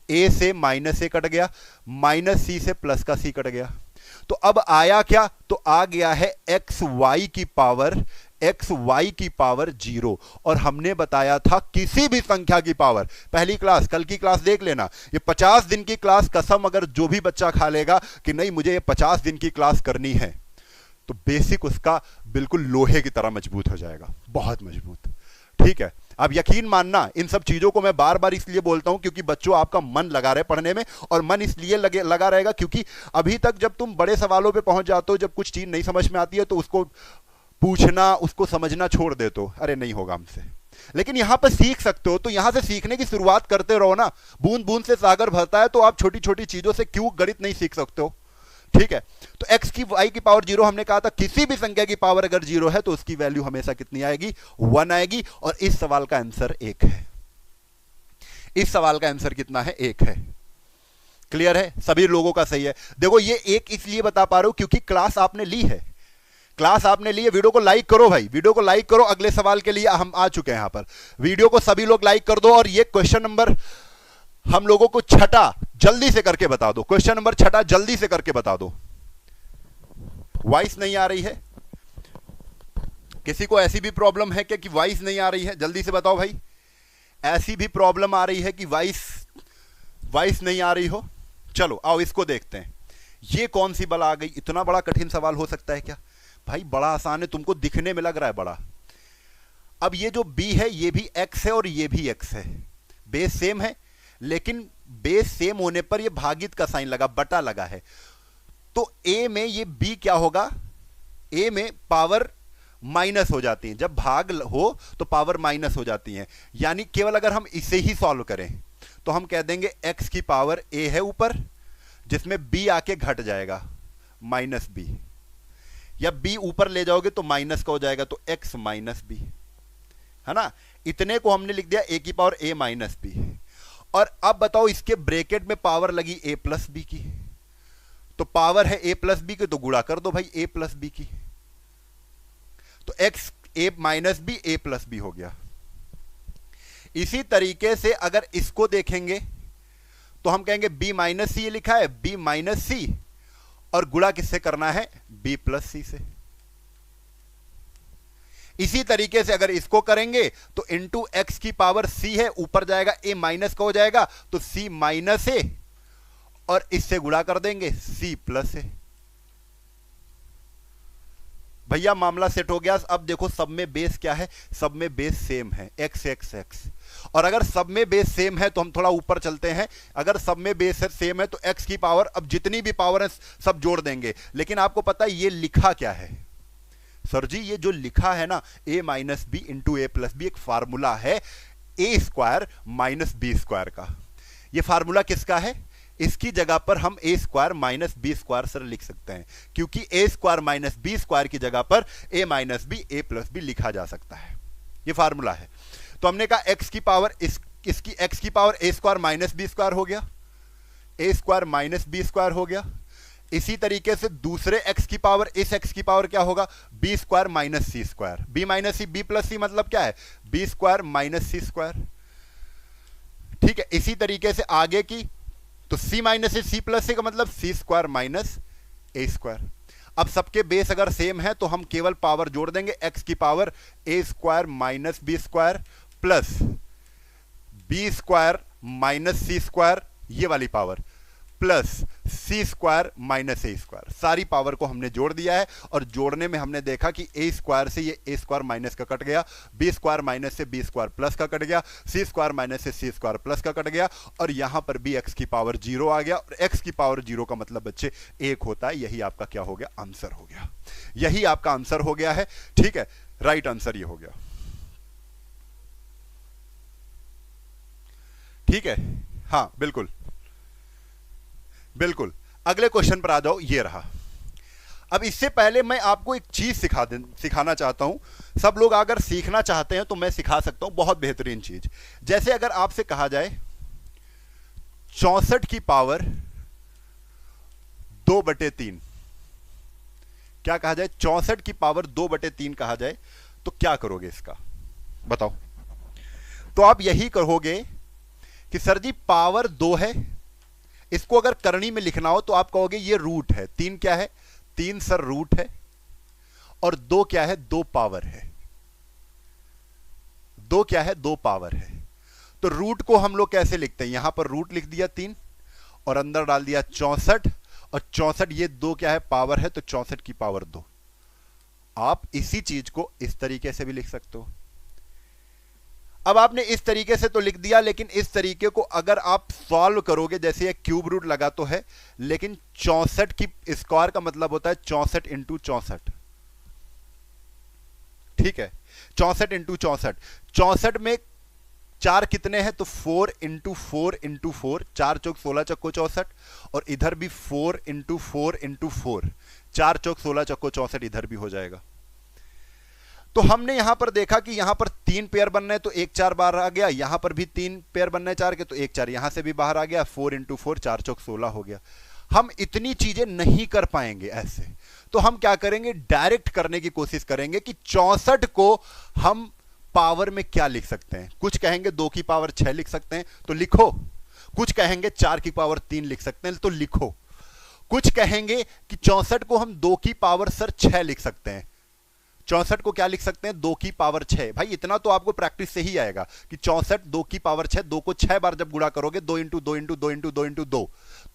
ए से माइनस ए कट गया, माइनस सी से प्लस का सी कट गया। तो अब आया क्या, तो आ गया है एक्स वाई की पावर, एक्स वाई की पावर 0। और हमने बताया था किसी भी संख्या की पावर, पहली क्लास, कल की क्लास देख लेना, ये 50 दिन की क्लास, कसम अगर जो भी बच्चा खा लेगा कि नहीं मुझे ये 50 दिन की क्लास करनी है, तो बेसिक उसका बिल्कुल लोहे की तरह मजबूत हो जाएगा, बहुत मजबूत। ठीक है, अब यकीन मानना, इन सब चीजों को मैं बार बार इसलिए बोलता हूं क्योंकि बच्चों आपका मन लगा रहे पढ़ने में, और मन इसलिए लगा रहेगा क्योंकि अभी तक जब तुम बड़े सवालों पे पहुंच जाते हो, जब कुछ चीज नहीं समझ में आती है तो उसको पूछना, उसको समझना छोड़ देते हो, अरे नहीं होगा हमसे। लेकिन यहां पर सीख सकते हो, तो यहां से सीखने की शुरुआत करते रहो ना। बूंद बूंद से सागर भरता है, तो आप छोटी छोटी चीजों से क्यों गणित नहीं सीख सकते हो? ठीक है, तो x की y की पावर 0, हमने कहा था किसी भी संख्या की पावर अगर 0 है तो उसकी वैल्यू हमेशा कितनी आएगी, 1 आएगी। और इस सवाल का आंसर 1 है। इस सवाल का आंसर कितना है, 1 है। क्लियर है? सभी लोगों का सही है। देखो ये 1 इसलिए बता पा रहे हो क्योंकि क्लास आपने ली है, क्लास आपने ली है। वीडियो को लाइक करो भाई, वीडियो को लाइक करो। अगले सवाल के लिए हम आ चुके हैं यहां पर, वीडियो को सभी लोग लाइक कर दो। और ये क्वेश्चन नंबर हम लोगों को 6 जल्दी से करके बता दो, क्वेश्चन नंबर 6 जल्दी से करके बता दो। वॉइस नहीं आ रही है? किसी को ऐसी भी प्रॉब्लम है कि वॉइस नहीं आ रही है? जल्दी से बताओ भाई, ऐसी भी प्रॉब्लम आ रही है कि वॉइस नहीं आ रही हो? चलो आओ इसको देखते हैं। ये कौन सी बला आ गई? इतना बड़ा कठिन सवाल हो सकता है क्या भाई? बड़ा आसान है, तुमको दिखने में लग रहा है बड़ा। अब ये जो b है ये भी x है और ये भी x है, बेस सेम है, लेकिन बेस सेम होने पर ये भागित का साइन लगा, बटा लगा है। तो a में ये b क्या होगा, a में पावर माइनस हो जाती है, जब भाग हो तो पावर माइनस हो जाती है। यानी केवल अगर हम इसे ही सॉल्व करें तो हम कह देंगे x की पावर a है ऊपर, जिसमें b आके घट जाएगा माइनस b, या b ऊपर ले जाओगे तो माइनस का हो जाएगा, तो x माइनस b, है ना। इतने को हमने लिख दिया a की पावर a माइनस b। और अब बताओ इसके ब्रैकेट में पावर लगी a प्लस b की, तो पावर है a प्लस b की, तो गुणा कर दो भाई a प्लस b की, तो x a minus b a plus b हो गया। इसी तरीके से अगर इसको देखेंगे तो हम कहेंगे b माइनस सी लिखा है, b माइनस सी, और गुणा किससे करना है, b प्लस सी से। इसी तरीके से अगर इसको करेंगे तो इंटू एक्स की पावर सी है, ऊपर जाएगा ए माइनस का हो जाएगा तो सी माइनस ए, और इससे गुणा कर देंगे सी प्लस ए। भैया मामला सेट हो गया। अब देखो सब में बेस क्या है, सब में बेस सेम है, एक्स एक्स एक्स। और अगर सब में बेस सेम है तो हम थोड़ा ऊपर चलते हैं, अगर सब में बेस सेम है तो एक्स की पावर, अब जितनी भी पावर है सब जोड़ देंगे। लेकिन आपको पता है ये लिखा क्या है सर जी, ये जो लिखा है ना A minus B into A plus B, एक फार्मूला है A square minus B square का। ये फार्मूला किसका है, इसकी जगह पर हम A square minus B square sir लिख सकते हैं, क्योंकि A square minus B square की जगह पर A minus B A plus B लिखा जा सकता है। ये फार्मूला है। तो हमने कहा एक्स की पावर इसकी एक्स की power A square minus B square हो गया, ए स्क्वायर माइनस बी स्क्वायर हो गया। इसी तरीके से दूसरे x की पावर, इस x की पावर क्या होगा, B square minus C square, B minus सी, बी प्लस सी मतलब क्या है, B square minus C square. ठीक है, इसी तरीके से आगे की तो c माइनस सी प्लस सी का मतलब सी स्क्वायर माइनस ए स्क्वायर। अब सबके बेस अगर सेम है तो हम केवल पावर जोड़ देंगे, x की power A square minus B square plus B square minus C square, ये वाली power plus C square minus A square. सारी पावर को हमने जोड़ दिया है और जोड़ने में हमने देखा कि ए स्क्वायर से ये ए स्क्वायर माइनस का कट गया, बी स्क्वायर माइनस से बी स्क्वायर प्लस का कट गया, सी स्क्वायर माइनस से सी स्क्वायर प्लस का कट गया, और यहां पर भी एक्स की पावर 0 आ गया। और एक्स की पावर 0 का मतलब बच्चे 1 होता है। यही आपका क्या हो गया, आंसर हो गया। यही आपका आंसर हो गया है। ठीक है, राइट आंसर ये हो गया। ठीक है, हाँ बिल्कुल बिल्कुल। अगले क्वेश्चन पर आ जाओ, ये रहा। अब इससे पहले मैं आपको एक चीज सिखाना चाहता हूं। सब लोग अगर सीखना चाहते हैं तो मैं सिखा सकता हूं, बहुत बेहतरीन चीज। जैसे अगर आपसे कहा जाए 64 की पावर 2/3, क्या कहा जाए, 64 की पावर 2/3 कहा जाए तो क्या करोगे इसका, बताओ। तो आप यही कहोगे कि सर जी पावर 2 है, इसको अगर करनी में लिखना हो तो आप कहोगे ये रूट है। 3 क्या है, 3 सर रूट है, और 2 क्या है, 2 पावर है। 2 क्या है, 2 पावर है। तो रूट को हम लोग कैसे लिखते हैं, यहां पर रूट लिख दिया 3 और अंदर डाल दिया 64, और 64 ये 2 क्या है, पावर है, तो 64 की पावर 2। आप इसी चीज को इस तरीके से भी लिख सकते हो। अब आपने इस तरीके से तो लिख दिया, लेकिन इस तरीके को अगर आप सॉल्व करोगे, जैसे ये क्यूब रूट लगा तो है, लेकिन 64 की स्क्वायर का मतलब होता है 64 इंटू 64। ठीक है, 64 इंटू 64। 64 में 4 कितने हैं, तो 4 इंटू 4 इंटू 4, 4 चौक 16 चक्को 64, और इधर भी 4 इंटू 4 इंटू 4, 4 चौक 16 चक्को 64 इधर भी हो जाएगा। तो हमने यहां पर देखा कि यहां पर 3 पेयर बनने, तो 1 4 बाहर आ गया, यहां पर भी 3 पेयर बनने 4 के, तो 1 4 यहां से भी बाहर आ गया, 4 इंटू 4, 4 चौक 16 हो गया। हम इतनी चीजें नहीं कर पाएंगे ऐसे, तो हम क्या करेंगे, डायरेक्ट करने की कोशिश करेंगे कि 64 को हम पावर में क्या लिख सकते हैं। कुछ कहेंगे 2 की पावर 6 लिख सकते हैं, तो लिखो। कुछ कहेंगे 4 की पावर 3 लिख सकते हैं, तो लिखो। कुछ कहेंगे कि 64 को हम 2 की पावर सर 6 लिख सकते हैं, 64 को क्या लिख सकते हैं, 2 की पावर 6। भाई इतना तो आपको प्रैक्टिस से ही आएगा कि 64 2 की पावर 6, 2 को 6 बार जब गुणा करोगे, 2 इंटू 2 इंटू 2 इंटू 2 इंटू 2,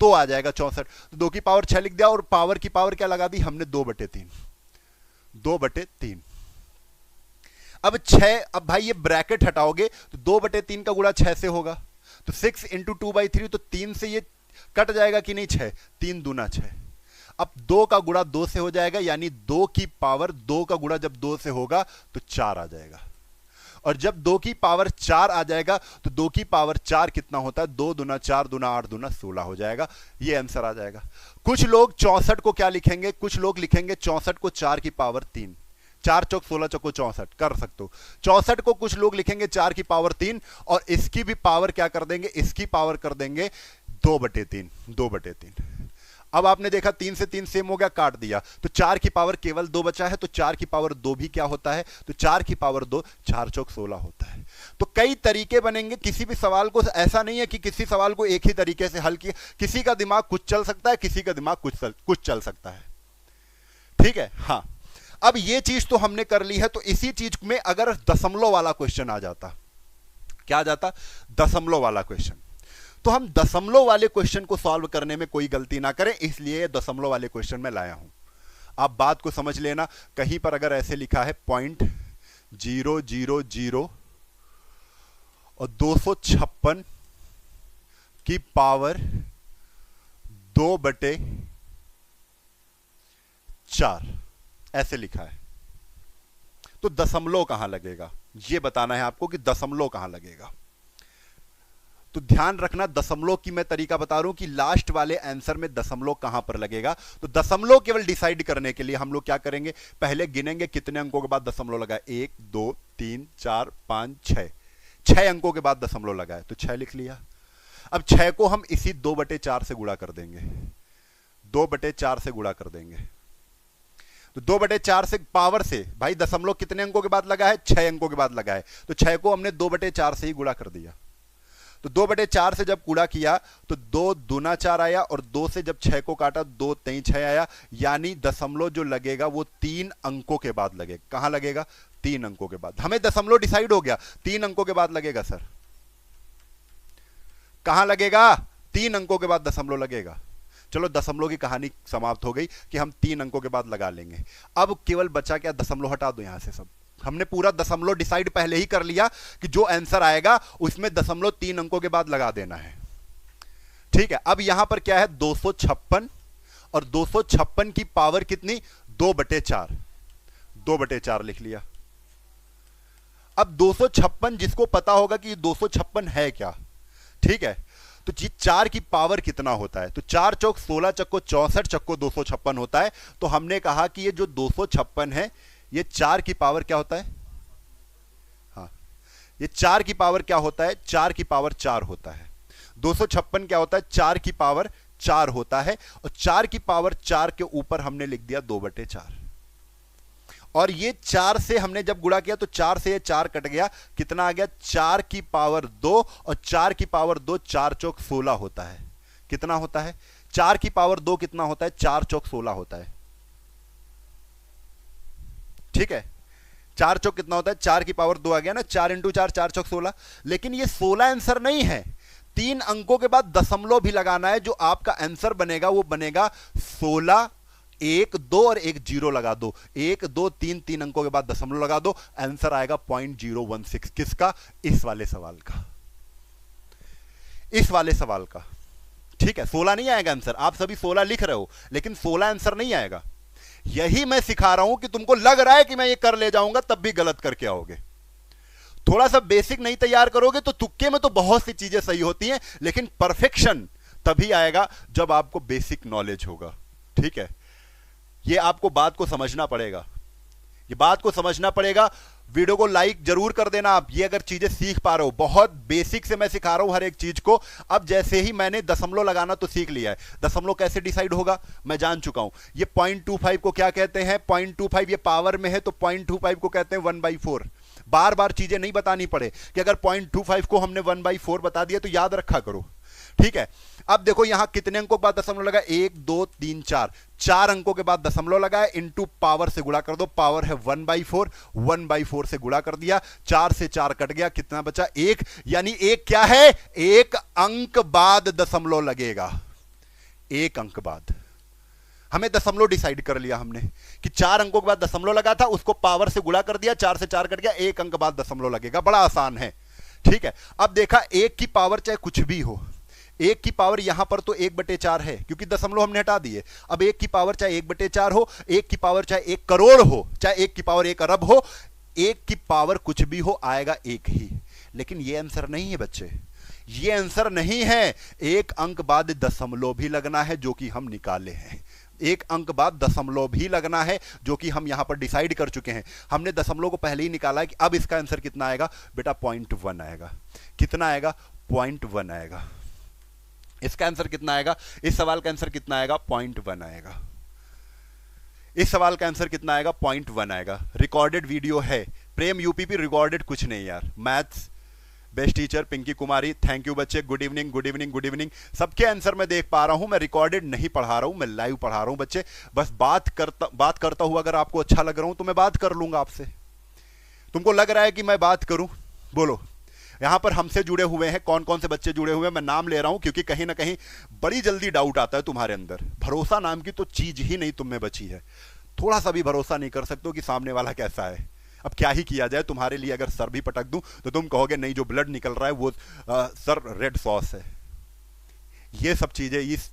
तो आ जाएगा 64। तो 2 की पावर 6 लिख दिया, और पावर की पावर क्या लगा दी हमने, 2/3। 2/3। अब 6, अब भाई ये ब्रैकेट हटाओगे तो 2/3 का गुणा 6 से होगा, तो 6 इंटू 2/3, तो 3 से ये कट जाएगा कि नहीं, 6, 3 दूना 6। अब 2 का गुणा 2 से हो जाएगा, यानी 2 की पावर 2 का गुणा जब 2 से होगा तो 4 आ जाएगा। और जब 2 की पावर 4 आ जाएगा तो 2 की पावर 4 कितना होता है, 2 दूना 4 दूना 8 दूना 16 हो जाएगा। ये आंसर आ जाएगा। कुछ लोग 64 को क्या लिखेंगे, कुछ लोग लिखेंगे 64 को 4 की पावर 3, 4 चौक 16 चौको 64 कर सकते हो। 64 को कुछ लोग लिखेंगे 4 की पावर 3, और इसकी भी पावर क्या कर देंगे, इसकी पावर कर देंगे 2/3। 2/3। अब आपने देखा 3 से 3 सेम हो गया, काट दिया, तो 4 की पावर केवल 2 बचा है, तो 4 की पावर 2 भी क्या होता है, तो 4 की पावर 2, 4 चौक 16 होता है। तो कई तरीके बनेंगे। किसी भी सवाल को, ऐसा नहीं है कि किसी सवाल को एक ही तरीके से हल किया, किसी का दिमाग कुछ चल सकता है, किसी का दिमाग कुछ चल सकता है। ठीक है, हाँ। अब ये चीज तो हमने कर ली है, तो इसी चीज में अगर दशमलव वाला क्वेश्चन आ जाता, क्या आ जाता? दशमलव वाला क्वेश्चन। तो हम दशमलव वाले क्वेश्चन को सॉल्व करने में कोई गलती ना करें, इसलिए दशमलव वाले क्वेश्चन में लाया हूं। आप बात को समझ लेना, कहीं पर अगर ऐसे लिखा है 0.000 और 256 की पावर 2/4 ऐसे लिखा है, तो दशमलव कहां लगेगा ये बताना है आपको कि दशमलव कहां लगेगा। तो ध्यान रखना, दशमलव की मैं तरीका बता रहा हूं कि लास्ट वाले आंसर में दशमलव कहां पर लगेगा। तो दशमलव केवल डिसाइड करने के लिए हम लोग क्या करेंगे, पहले गिनेंगे कितने अंकों के बाद दशमलव लगा है। 1 2 3 4 5 6, 6 अंकों के बाद दशमलव लगा है, तो 6 लिख लिया। अब 6 को हम इसी 2/4 से गुणा कर देंगे, 2/4 से गुणा कर देंगे। तो 2/4 से पावर से, भाई दशमलव कितने अंकों के बाद लगा है? 6 अंकों के बाद लगा है, तो 6 को हमने 2/4 से ही गुणा कर दिया। तो 2/4 से जब गुणा किया तो 2 दूना 4 आया, और 2 से जब 6 को काटा 2 3 6 आया, यानी दशमलव जो लगेगा वो 3 अंकों के बाद लगेगा। कहां लगेगा? 3 अंकों के बाद। हमें दशमलव डिसाइड हो गया, 3 अंकों के बाद लगेगा। सर कहां लगेगा? 3 अंकों के बाद दशमलव लगेगा। चलो दशमलव की कहानी समाप्त हो गई कि हम 3 अंकों के बाद लगा लेंगे। अब केवल बचा क्या? दशमलव हटा दो यहां से सब। हमने पूरा दशमलव डिसाइड पहले ही कर लिया कि जो आंसर आएगा उसमें दशमलव 3 अंकों के बाद लगा देना है। ठीक है, अब यहां पर क्या है? 256, और 256 की पावर कितनी? 2/4, 2/4 लिख लिया। अब 256 जिसको पता होगा कि 256 है क्या, ठीक है, तो 4 की पावर कितना होता है? तो 4 चौक 16, चक्को 64, चक्को 256 होता है। तो हमने कहा कि ये जो 256 है, ये 4 की पावर क्या होता है? हाँ, ये 4 की पावर क्या होता है? 4 की पावर 4 होता है। 256 क्या होता है? 4 की पावर 4 होता है, और 4 की पावर 4 के ऊपर हमने लिख दिया 2/4। और ये 4 से हमने जब गुणा किया तो 4 से ये 4 कट गया, कितना आ गया? 4 की पावर 2, और 4 की पावर 2 4 चौक 16 होता है। कितना होता है? 4 की पावर 2 कितना होता है? 4 चौक 16 होता है। ठीक है, 4 चौक कितना होता है? 4 की पावर 2 आ गया ना, 4 × 4 4 चौक 16। लेकिन ये 16 आंसर नहीं है, 3 अंकों के बाद दशमलव भी लगाना है। जो आपका आंसर बनेगा वो बनेगा 16, 1 2 और एक 0 लगा दो, 1 2 3, 3 अंकों के बाद दशमलव लगा दो, आंसर आएगा 0.016। किसका? इस वाले सवाल का, इस वाले सवाल का। ठीक है, 16 नहीं आएगा आंसर। आप सभी 16 लिख रहे हो, लेकिन 16 आंसर नहीं आएगा। यही मैं सिखा रहा हूं कि तुमको लग रहा है कि मैं ये कर ले जाऊंगा, तब भी गलत करके आओगे। थोड़ा सा बेसिक नहीं तैयार करोगे तो तुक्के में तो बहुत सी चीजें सही होती हैं, लेकिन परफेक्शन तभी आएगा जब आपको बेसिक नॉलेज होगा। ठीक है, ये आपको बात को समझना पड़ेगा, ये बात को समझना पड़ेगा। वीडियो को लाइक जरूर कर देना आप, ये अगर चीजें सीख पा रहे हो। बहुत बेसिक से मैं सिखा रहा हूं हर एक चीज को। अब जैसे ही मैंने दशमलव लगाना तो सीख लिया है, दशमलव कैसे डिसाइड होगा मैं जान चुका हूं। ये 0.25 को क्या कहते हैं? 0.25 ये पावर में है, तो 0.25 को कहते हैं 1/4। बार बार चीजें नहीं बतानी पड़े कि अगर 0.25 को हमने 1/4 बता दिया तो याद रखा करो। ठीक है, अब देखो यहां कितने अंकों के बाद दशमलव लगा? 1 2 3 4, 4 अंकों के बाद दशमलव लगा है, इंटू पावर से गुणा कर दो। पावर है 1/4, 1/4 से गुणा कर दिया, 4 से 4 कट गया, कितना बचा? 1। यानी 1 क्या है? 1 अंक बाद दशमलव लगेगा, 1 अंक बाद। हमें दशमलव डिसाइड कर लिया हमने कि 4 अंकों के बाद दशमलव लगा था, उसको पावर से गुणा कर दिया, 4 से 4 कट गया, 1 अंक बाद दशमलव लगेगा। बड़ा आसान है। ठीक है, अब देखा 1 की पावर चाहे कुछ भी हो, 1 की पावर यहां पर तो 1/4 है, क्योंकि दशमलव हमने हटा दिए। अब 1 की पावर चाहे 1/4 हो, 1 की पावर चाहे 1 करोड़ हो, चाहे 1 की पावर 1 अरब हो, 1 की पावर कुछ भी हो, आएगा 1 ही। लेकिन ये आंसर नहीं है बच्चे, ये आंसर नहीं है। 1 अंक बाद दशमलव भी लगना है, जो कि हम निकाले हैं। 1 अंक बाद दशमलव भी लगना है, जो कि हम यहां पर डिसाइड कर चुके हैं। हमने दशमलव को पहले ही निकाला है कि अब इसका आंसर कितना आएगा बेटा? 0.1 आएगा। कितना आएगा? 0.1 आएगा। इसका आंसर कितना आएगा? इस सवाल का आंसर कितना आएगा? 0.1 आएगा। इस सवाल का आंसर कितना आएगा? 0.1 आएगा। रिकॉर्डेड वीडियो है, प्रेम यूपीपी रिकॉर्डेड कुछ नहीं यार। Maths best teacher Pinki Kumari, thank you बच्चे, good evening good evening good evening. सबके आंसर मैं देख पा रहा हूं। मैं रिकॉर्डेड नहीं पढ़ा रहा हूं, मैं लाइव पढ़ा रहा हूं बच्चे। बस बात करता हुआ अगर आपको अच्छा लग रहा हूं तो मैं बात कर लूंगा आपसे। तुमको लग रहा है कि मैं बात करूं? बोलो। यहां पर हमसे जुड़े हुए हैं कौन कौन से बच्चे जुड़े हुए हैं, मैं नाम ले रहा हूं क्योंकि कहीं ना कहीं बड़ी जल्दी डाउट आता है तुम्हारे अंदर। भरोसा नाम की तो चीज ही नहीं तुम में बची है। थोड़ा सा भी भरोसा नहीं कर सकते हो कि सामने वाला कैसा है। अब क्या ही किया जाए, तुम्हारे लिए अगर सर भी पटक दूं तो तुम कहोगे नहीं जो ब्लड निकल रहा है वो सर रेड सॉस है। ये सब चीजें इस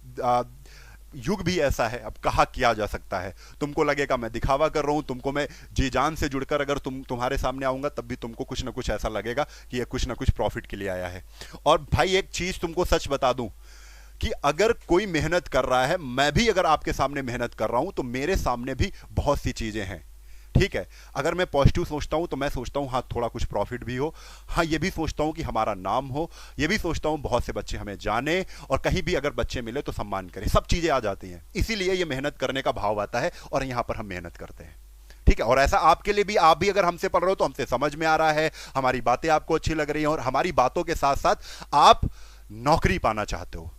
युग भी ऐसा है, अब कहा किया जा सकता है। तुमको लगेगा मैं दिखावा कर रहा हूं, तुमको मैं जी जान से जुड़कर अगर तुम्हारे सामने आऊंगा तब भी तुमको कुछ ना कुछ ऐसा लगेगा कि ये कुछ ना कुछ प्रॉफिट के लिए आया है। और भाई एक चीज तुमको सच बता दूं कि अगर कोई मेहनत कर रहा है, मैं भी अगर आपके सामने मेहनत कर रहा हूं तो मेरे सामने भी बहुत सी चीजें हैं, ठीक है। अगर मैं पॉजिटिव सोचता हूं तो मैं सोचता हूं हाँ थोड़ा कुछ प्रॉफिट भी हो, हाँ ये भी सोचता हूं कि हमारा नाम हो, ये भी सोचता हूं बहुत से बच्चे हमें जाने, और कहीं भी अगर बच्चे मिले तो सम्मान करें। सब चीजें आ जाती हैं, इसीलिए ये मेहनत करने का भाव आता है और यहां पर हम मेहनत करते हैं, ठीक है। और ऐसा आपके लिए भी, आप भी अगर हमसे पढ़ रहे हो तो हमसे समझ में आ रहा है, हमारी बातें आपको अच्छी लग रही हैं, और हमारी बातों के साथ साथ आप नौकरी पाना चाहते हो,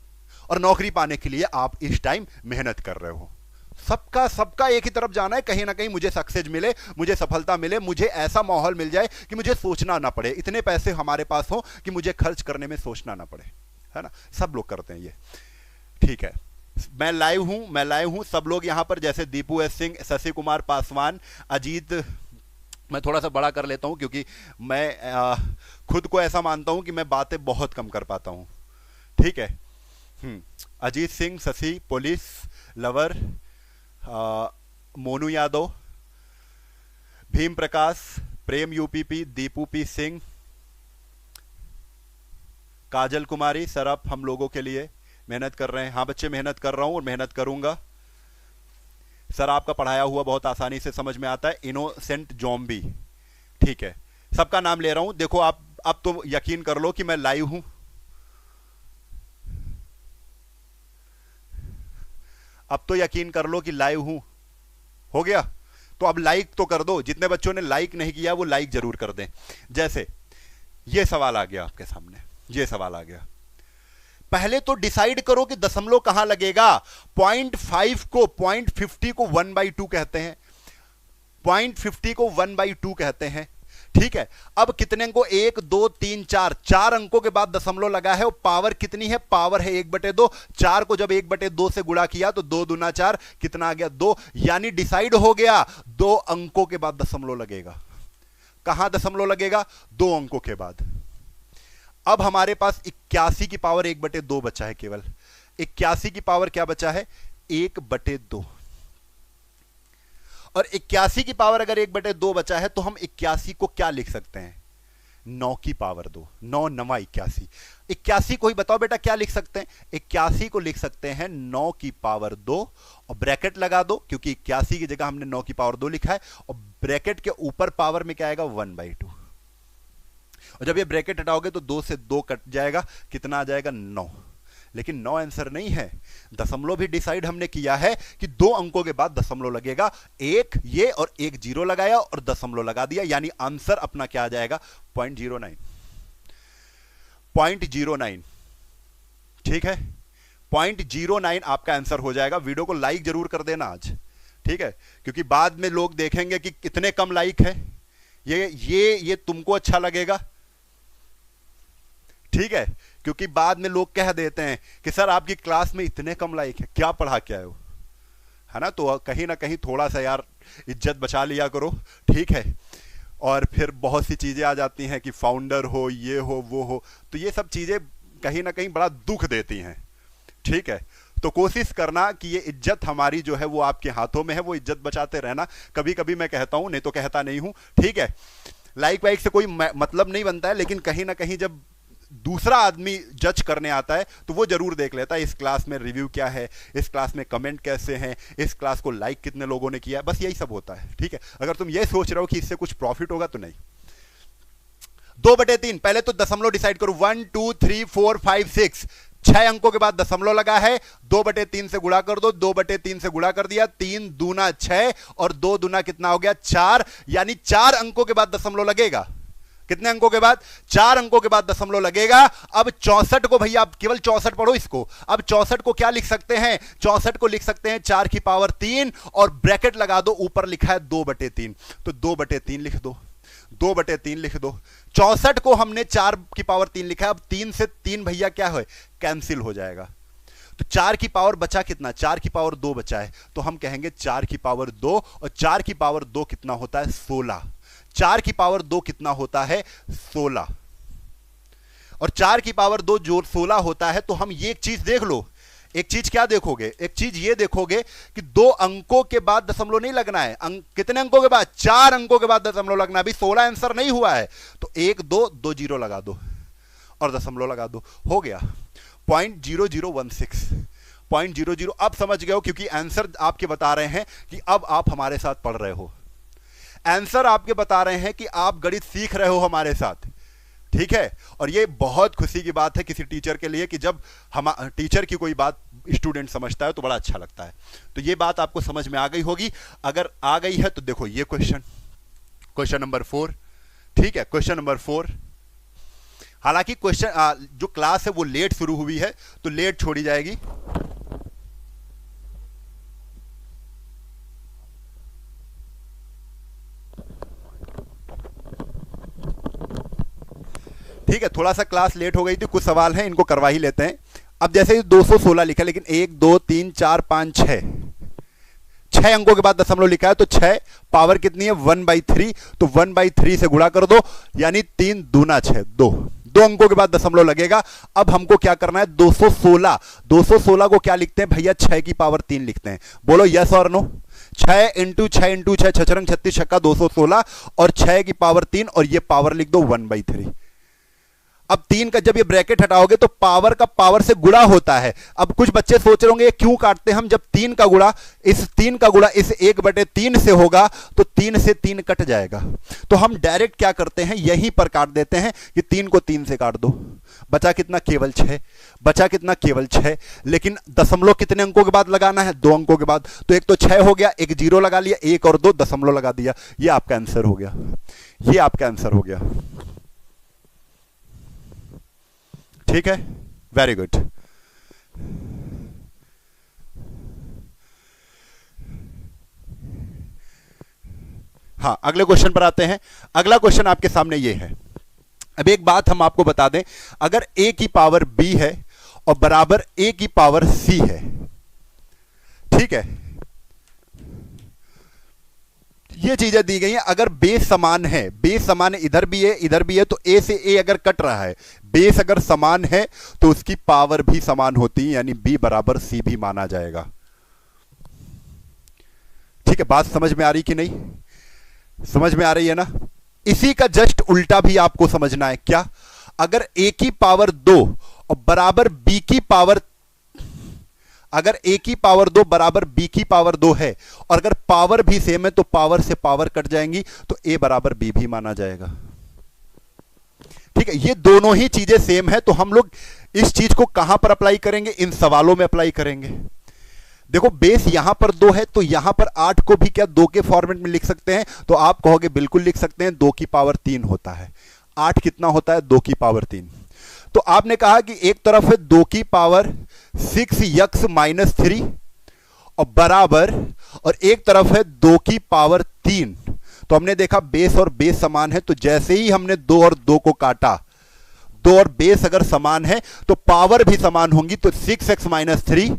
और नौकरी पाने के लिए आप इस टाइम मेहनत कर रहे हो। सबका एक ही तरफ जाना है, कहीं ना कहीं मुझे सक्सेस मिले, मुझे सफलता मिले, मुझे ऐसा माहौल मिल जाए कि मुझे सोचना ना पड़े, इतने पैसे हमारे पास हो कि मुझे खर्च करने में सोचना ना पड़े, है ना। सब लोग करते हैं ये, ठीक है। मैं लाइव हूं। सब लोग यहां पर जैसे दीपू एस सिंह, शशि कुमार पासवान, अजीत, मैं थोड़ा सा बड़ा कर लेता हूं क्योंकि मैं खुद को ऐसा मानता हूं कि मैं बातें बहुत कम कर पाता हूं, ठीक है। अजीत सिंह, शशि, पुलिस लवर, मोनू यादव, भीम प्रकाश, प्रेम UPP, Deepu P Singh, Kajal Kumari, sir आप हम लोगों के लिए मेहनत कर रहे हैं। हाँ बच्चे मेहनत कर रहा हूं और मेहनत करूंगा सर, आपका पढ़ाया हुआ बहुत आसानी से समझ में आता है। इनोसेंट जॉम्बी, ठीक है, सबका नाम ले रहा हूं। देखो आप अब तो यकीन कर लो कि मैं लाइव हूं। अब तो यकीन कर लो कि लाइव हूं, हो गया। तो अब लाइक तो कर दो, जितने बच्चों ने लाइक नहीं किया वो लाइक जरूर कर दें। जैसे ये सवाल आ गया आपके सामने, ये सवाल आ गया, पहले तो डिसाइड करो कि दशमलव कहां लगेगा। 0.5 को 0.50 को 1/2 कहते हैं, 0.50 को 1/2 कहते हैं, ठीक है। अब कितने अंकों, 1 2 3 4, 4 अंकों के बाद दशमलव लगा है, और पावर कितनी है, पावर है 1/2। 4 को जब 1/2 से गुणा किया तो 2 दूना 4, कितना आ गया 2, यानी डिसाइड हो गया 2 अंकों के बाद दशमलव लगेगा। कहां दशमलव लगेगा, 2 अंकों के बाद। अब हमारे पास 81 की पावर 1/2 बचा है, केवल 81 की पावर क्या बचा है, 1/2। और 81 की पावर अगर 1/2 बचा है तो हम 81 को क्या लिख सकते हैं, 9 की पावर 2, 9 9 81। 81 को ही बताओ बेटा क्या लिख सकते हैं, 81 को लिख सकते हैं 9 की पावर 2, और ब्रैकेट लगा दो क्योंकि 81 की जगह हमने 9 की पावर 2 लिखा है, और ब्रैकेट के ऊपर पावर में क्या आएगा, 1/2। और जब ये ब्रैकेट हटाओगे तो 2 से 2 कट जाएगा, कितना आ जाएगा 9। लेकिन 9 आंसर नहीं है, दशमलव भी डिसाइड हमने किया है कि 2 अंकों के बाद दशमलव लगेगा, एक ये और एक 0 लगाया और दशमलव लगा दिया, यानी आंसर अपना क्या आ जाएगा, 0.09। 0.09, ठीक है, 0.09 आपका आंसर हो जाएगा। वीडियो को लाइक जरूर कर देना आज, ठीक है, क्योंकि बाद में लोग देखेंगे कि कितने कम लाइक है, ये तुमको अच्छा लगेगा, ठीक है, क्योंकि बाद में लोग कह देते हैं कि सर आपकी क्लास में इतने कम लाइक है, क्या पढ़ा के आए हो, है ना। तो कहीं ना कहीं थोड़ा सा यार इज्जत बचा लिया करो, ठीक है। और फिर बहुत सी चीजें आ जाती हैं कि फाउंडर हो, ये हो वो हो, तो ये सब चीजें कहीं ना कहीं बड़ा दुख देती हैं, ठीक है। तो कोशिश करना कि ये इज्जत हमारी जो है वो आपके हाथों में है, वो इज्जत बचाते रहना। कभी कभी मैं कहता हूं, नहीं तो कहता नहीं हूं, ठीक है। लाइक वाइक से कोई मतलब नहीं बनता है, लेकिन कहीं ना कहीं जब दूसरा आदमी जज करने आता है तो वो जरूर देख लेता है इस क्लास में रिव्यू क्या है, इस क्लास में कमेंट कैसे हैं, इस क्लास को लाइक कितने लोगों ने किया, बस यही सब होता है, ठीक है। अगर तुम ये सोच रहे हो कि इससे कुछ प्रॉफिट होगा तो नहीं। 2/3, पहले तो दशमलव डिसाइड करो, 1 2 3 4 5 6, 6 अंकों के बाद दशमलव लगा है, 2/3 से गुणा कर दो, 2/3 से गुणा कर दिया, 3 दूना 6 और 2 दूना कितना हो गया 4, यानी 4 अंकों के बाद दशमलव लगेगा। कितने अंकों के बाद? 4 अंकों के बाद दशमलव लगेगा। अब 64 को भैया, आप केवल 64 पढ़ो इसको। अब 64 को क्या लिख सकते हैं? 64 को लिख सकते हैं 4 की पावर 3 और ब्रैकेट लगा दो, ऊपर लिखा है 2/3, तो 2/3 लिख दो, 2/3 लिख दो। 64 को हमने 4 की पावर 3 लिखा है। अब 3 से 3 भैया क्या है? कैंसिल हो जाएगा। तो 4 की पावर बचा कितना? 4 की पावर 2 बचा है, तो हम कहेंगे 4 की पावर 2, और 4 की पावर 2 कितना होता है? 16। 4 की पावर 2 कितना होता है? 16। और 4 की पावर 2 जो 16 होता है, तो हम ये एक चीज देख लो। एक चीज क्या देखोगे? एक चीज ये देखोगे कि 2 अंकों के बाद दशमलव नहीं लगना है। कितने अंकों के बाद? 4 अंकों के बाद दशमलव लगना है। अभी 16 आंसर नहीं हुआ है, तो 1 2 2 0 लगा दो और दशमलव लगा दो, हो गया 0.0016। 0.00 अब समझ गए हो, क्योंकि आंसर आपके बता रहे हैं कि अब आप हमारे साथ पढ़ रहे हो। आंसर आपके बता रहे हैं कि आप गणित सीख रहे हो हमारे साथ, ठीक है। और ये बहुत खुशी की बात है किसी टीचर के लिए कि जब हम टीचर की कोई बात स्टूडेंट समझता है तो बड़ा अच्छा लगता है। तो ये बात आपको समझ में आ गई होगी। अगर आ गई है तो देखो ये क्वेश्चन नंबर 4, ठीक है। क्वेश्चन नंबर 4, हालांकि क्वेश्चन जो क्लास है वो लेट शुरू हुई है, तो लेट छोड़ी जाएगी। ठीक है, थोड़ा सा क्लास लेट हो गई थी, कुछ सवाल हैं इनको करवा ही लेते हैं। अब जैसे 216 लिखा, लेकिन 1 2 3 4 5 6 अंकों के बाद दशमलव लिखा है, तो 6 पावर कितनी है? 1/3, तो 1/3 से गुणा कर दो, यानी 3 दूना 6, 2 अंकों के बाद दशमलव लगेगा। अब हमको क्या करना है? 216 को क्या लिखते हैं भैया? 6 की पावर 3 लिखते हैं। बोलो यस और नो। 6 इंटू 6 इंटू 6, 6 36 छक्का 216, और 6 की पावर 3, और ये पावर लिख दो 1/3। अब 3 का जब ये ब्रैकेट हटाओगे तो पावर का पावर से गुणा होता है। अब कुछ बच्चे सोच रहे होंगे ये क्यों काटते हैं हम? जब 3 का गुणा इस 1/3 से होगा तो 3 से 3 कट जाएगा, तो हम डायरेक्ट क्या करते हैं? यहीं पर काट देते हैं कि 3 को 3 से काट दो, बचा कितना? केवल 6। बचा कितना? केवल 6। लेकिन दशमलव कितने अंकों के बाद लगाना है? 2 अंकों के बाद। तो एक तो 6 हो गया, एक 0 लगा लिया, 1 और 2 दशमलव लगा दिया। ये आपका आंसर हो गया, ये आपका आंसर हो गया, ठीक है। Very good. हाँ, अगले क्वेश्चन पर आते हैं। अगला क्वेश्चन आपके सामने ये है। अब एक बात हम आपको बता दें, अगर a की पावर b है और बराबर a की पावर c है, ठीक है, ये चीजें दी गई हैं। अगर बेस समान है, बेस समान है, इधर भी है इधर भी है, तो a से a अगर कट रहा है, बेस अगर समान है तो उसकी पावर भी समान होती है, यानी b बराबर c भी माना जाएगा। ठीक है, बात समझ में आ रही कि नहीं? समझ में आ रही है ना? इसी का जस्ट उल्टा भी आपको समझना है। क्या? अगर a की पावर 2 और बराबर b की पावर, अगर a की पावर 2 बराबर b की पावर 2 है, और अगर पावर भी सेम है तो पावर से पावर कट जाएंगी, तो a बराबर b भी माना जाएगा। ठीक है, ये दोनों ही चीजें सेम है, तो हम लोग इस चीज को कहां पर अप्लाई करेंगे? इन सवालों में अप्लाई करेंगे। देखो, बेस यहां पर 2 है, तो यहां पर 8 को भी क्या 2 के फॉर्मेट में लिख सकते हैं? तो आप कहोगे बिल्कुल लिख सकते हैं, 2 की पावर 3 होता है। 8 कितना होता है? 2 की पावर 3। तो आपने कहा कि एक तरफ है 2 की पावर 6x माइनस 3 और बराबर, और एक तरफ है 2 की पावर 3। तो हमने देखा बेस और बेस समान है, तो जैसे ही हमने 2 और 2 को काटा, 2 और बेस अगर समान है तो पावर भी समान होंगी, तो 6x माइनस 3,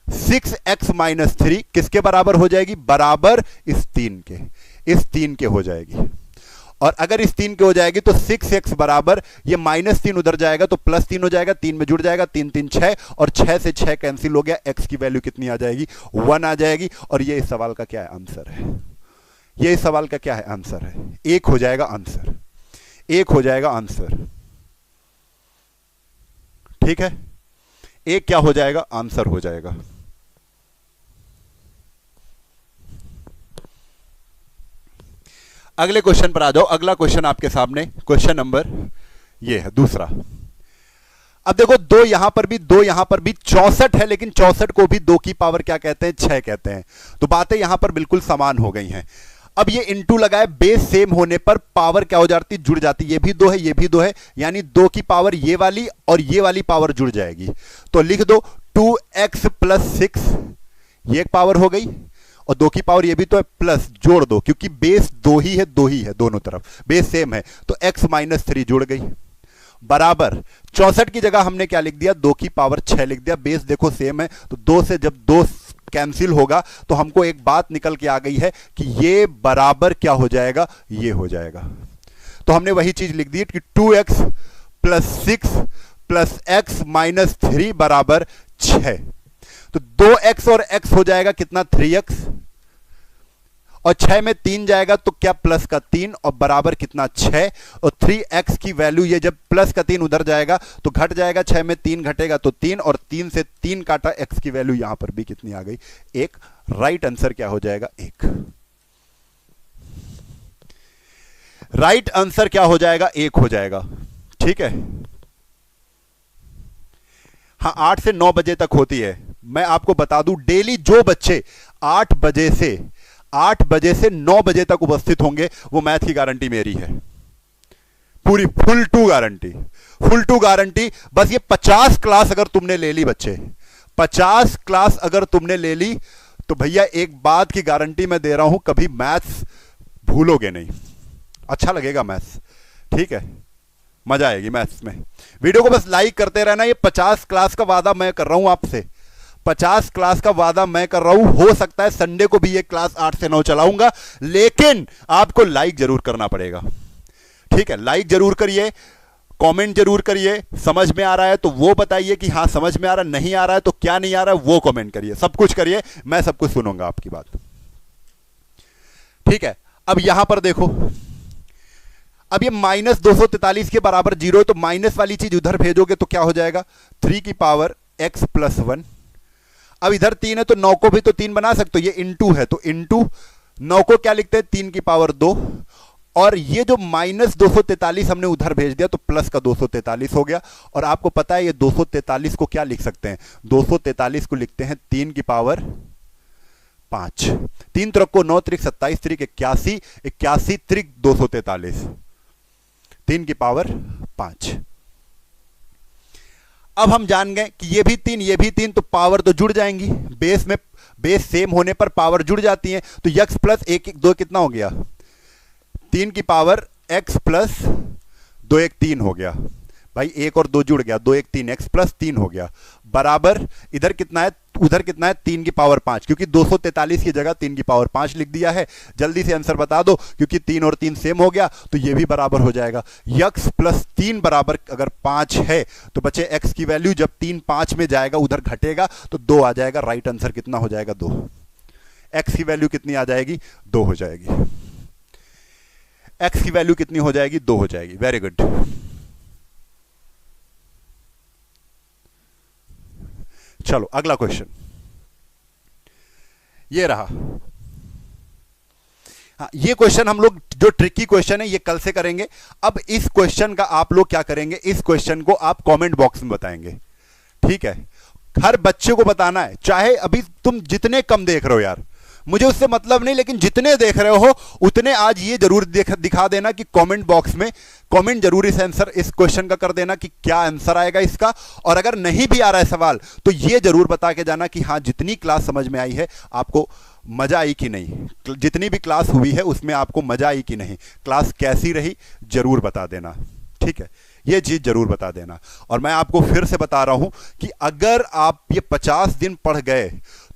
6x माइनस 3 किसके बराबर हो जाएगी? बराबर इस 3 के, इस 3 के हो जाएगी। और अगर इस 3 के हो जाएगी तो 6x बराबर, ये -3 उधर जाएगा तो +3 हो जाएगा, 3 में जुड़ जाएगा, 3 3 6, और 6 से 6 कैंसिल हो गया, x की वैल्यू कितनी आ जाएगी? 1 आ जाएगी। और ये इस सवाल का क्या है? आंसर है। ये इस सवाल का क्या है? आंसर है। 1 हो जाएगा आंसर, 1 हो जाएगा आंसर। ठीक है, 1 क्या हो जाएगा? आंसर हो जाएगा। अगले क्वेश्चन पर आ जाओ। अगला क्वेश्चन आपके सामने, क्वेश्चन नंबर ये है दूसरा। अब देखो, 2 यहां पर भी 2 यहां पर भी 64 है, लेकिन 64 को भी 2 की पावर क्या कहते हैं? 6 कहते हैं। तो बातें यहां पर बिल्कुल समान हो गई हैं। अब ये इनटू लगाए, बेस सेम होने पर पावर क्या हो जाती, जुड़ जाती। ये भी 2 है, ये भी 2 है, यानी 2 की पावर ये वाली और ये वाली पावर जुड़ जाएगी। तो लिख दो 2x प्लस 6, ये एक पावर हो गई, और 2 की पावर ये भी तो है, प्लस जोड़ दो, क्योंकि बेस 2 ही है, 2 ही है दोनों तरफ, बेस सेम है, तो x माइनस 3 जुड़ गई, बराबर 64 की जगह हमने क्या लिख दिया, 2 की पावर 6 लिख दिया। बेस देखो सेम है, तो 2 से जब 2 कैंसिल होगा तो हमको एक बात निकल के आ गई है कि ये बराबर क्या हो जाएगा, ये हो जाएगा। तो हमने वही चीज लिख दी कि 2x plus 6 plus x minus 3 बराबर 6। तो 2x और x हो जाएगा कितना, 3x, और 6 में 3 जाएगा तो क्या, प्लस का 3, और बराबर कितना, 6। और 3x की वैल्यू, ये जब प्लस का 3 उधर जाएगा तो घट जाएगा, 6 में 3 घटेगा तो 3, और 3 से 3 काटा, x की वैल्यू यहां पर भी कितनी आ गई, 1। राइट आंसर क्या हो जाएगा, 1। राइट आंसर क्या हो जाएगा, 1 हो जाएगा। ठीक है, हाँ 8 से 9 बजे तक होती है। मैं आपको बता दूं, डेली जो बच्चे 8 बजे से 9 बजे तक उपस्थित होंगे, वो मैथ की गारंटी मेरी है, पूरी फुल टू गारंटी। बस ये 50 क्लास अगर तुमने ले ली बच्चे, 50 क्लास अगर तुमने ले ली, तो भैया एक बात की गारंटी मैं दे रहा हूं, कभी मैथ्स भूलोगे नहीं, अच्छा लगेगा मैथ्स। ठीक है, मजा आएगी मैथ्स में। वीडियो को बस लाइक करते रहना। ये 50 क्लास का वादा मैं कर रहा हूं आपसे, 50 क्लास का वादा मैं कर रहा हूं। हो सकता है संडे को भी ये क्लास 8 से 9 चलाऊंगा, लेकिन आपको लाइक जरूर करना पड़ेगा। ठीक है, लाइक जरूर करिए, कमेंट जरूर करिए, समझ में आ रहा है तो वो बताइए कि हाँ समझ में आ रहा है, नहीं आ रहा है तो क्या नहीं आ रहा है वो कमेंट करिए, सब कुछ करिए, मैं सब कुछ सुनूंगा आपकी बात। ठीक है, अब यहां पर देखो, अब ये माइनस 243 के बराबर 0 है, तो माइनस वाली चीज उधर भेजोगे तो क्या हो जाएगा, 3 की पावर x प्लस 1। अब इधर 3 है तो 9 को भी तो 3 बना सकते हो, ये इंटू है तो इंटू 9 को क्या लिखते हैं, 3 की पावर 2, और ये जो माइनस 243 हमने उधर भेज दिया तो प्लस का 243 हो गया। और आपको पता है ये 243 को क्या लिख सकते हैं, 243 को लिखते हैं 3 की पावर 5। 3 त्रिक को 9 त्रिक 27 त्रिक 81, 81 त्रिक 243, 3 की पावर 5। अब हम जान गए कि ये भी 3 ये भी 3, तो पावर तो जुड़ जाएंगी, बेस में बेस सेम होने पर पावर जुड़ जाती है। तो x प्लस 1 1 2 कितना हो गया, 3 की पावर x प्लस 2 1 3 हो गया भाई, 1 और 2 जुड़ गया, 2 1 3 x प्लस 3 हो गया, बराबर इधर कितना है, उधर कितना है, 3 की पावर 5, क्योंकि 243 की जगह 3 की पावर 5 लिख दिया है। जल्दी से आंसर बता दो, क्योंकि 3 और 3 सेम हो गया तो ये भी बराबर हो जाएगा। x प्लस 3 बराबर अगर 5 है तो बच्चे x की वैल्यू जब 3 5 में जाएगा उधर घटेगा तो 2 आ जाएगा। राइट आंसर कितना हो जाएगा, 2। x की वैल्यू कितनी आ जाएगी, 2 हो जाएगी। x की वैल्यू कितनी हो जाएगी, 2 हो जाएगी। Very good. चलो अगला क्वेश्चन ये रहा। हाँ, ये क्वेश्चन हम लोग, जो ट्रिकी क्वेश्चन है ये कल से करेंगे। अब इस क्वेश्चन का आप लोग क्या करेंगे, इस क्वेश्चन को आप कमेंट बॉक्स में बताएंगे। ठीक है, हर बच्चे को बताना है, चाहे अभी तुम जितने कम देख रहे हो यार, मुझे उससे मतलब नहीं, लेकिन जितने देख रहे हो उतने आज ये जरूर दिखा देना कि कमेंट बॉक्स में कमेंट जरूर इस आंसर इस क्वेश्चन का कर देना कि क्या आंसर आएगा इसका। और अगर नहीं भी आ रहा है सवाल तो ये जरूर बता के जाना कि हाँ जितनी क्लास समझ में आई है आपको मजा आई कि नहीं, जितनी भी क्लास हुई है उसमें आपको मजा आई कि नहीं, क्लास कैसी रही जरूर बता देना। ठीक है, ये चीज जरूर बता देना। और मैं आपको फिर से बता रहा हूं कि अगर आप ये 50 दिन पढ़ गए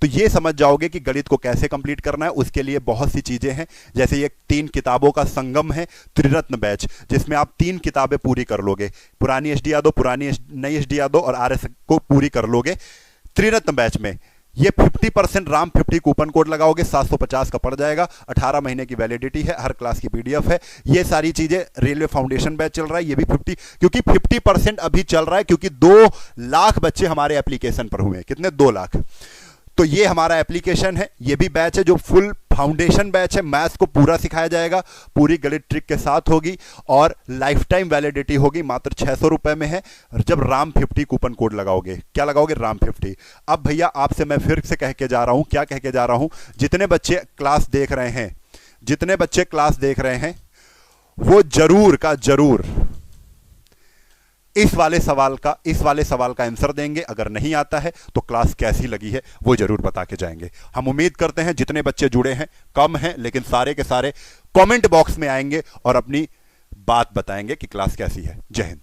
तो ये समझ जाओगे कि गणित को कैसे कंप्लीट करना है। उसके लिए बहुत सी चीजें हैं, जैसे ये 3 किताबों का संगम है, त्रिरत्न बैच, जिसमें आप 3 किताबें पूरी कर लोगे, पुरानी एच डी यादव, पुरानी नई एच डी यादव और RS को पूरी कर लोगे त्रिरत्न बैच में। ये 50% राम 50 कूपन कोड लगाओगे, 750 का पड़ जाएगा, 18 महीने की वैलिडिटी है, हर क्लास की PDF है। ये सारी चीजें, रेलवे फाउंडेशन बैच चल रहा है, ये भी 50, क्योंकि 50% अभी चल रहा है, क्योंकि 2 लाख बच्चे हमारे एप्लीकेशन पर हुए हैं। कितने, 2 लाख। तो ये हमारा एप्लीकेशन है, ये भी बैच है जो फुल फाउंडेशन बैच है। मैथ्स को पूरा सिखाया जाएगा, पूरी गणित ट्रिक के साथ होगी, और लाइफ टाइम वैलिडिटी होगी, मात्र 600 रुपए में है। जब राम 50 कूपन कोड लगाओगे, क्या लगाओगे, राम 50। अब भैया आपसे मैं फिर से कह के जा रहा हूं, क्या कह के जा रहा हूं, जितने बच्चे क्लास देख रहे हैं, जितने बच्चे क्लास देख रहे हैं वो जरूर का जरूर इस वाले सवाल का आंसर देंगे। अगर नहीं आता है तो क्लास कैसी लगी है वो जरूर बता के जाएंगे। हम उम्मीद करते हैं जितने बच्चे जुड़े हैं, कम हैं लेकिन सारे के सारे कमेंट बॉक्स में आएंगे और अपनी बात बताएंगे कि क्लास कैसी है। जय हिंद।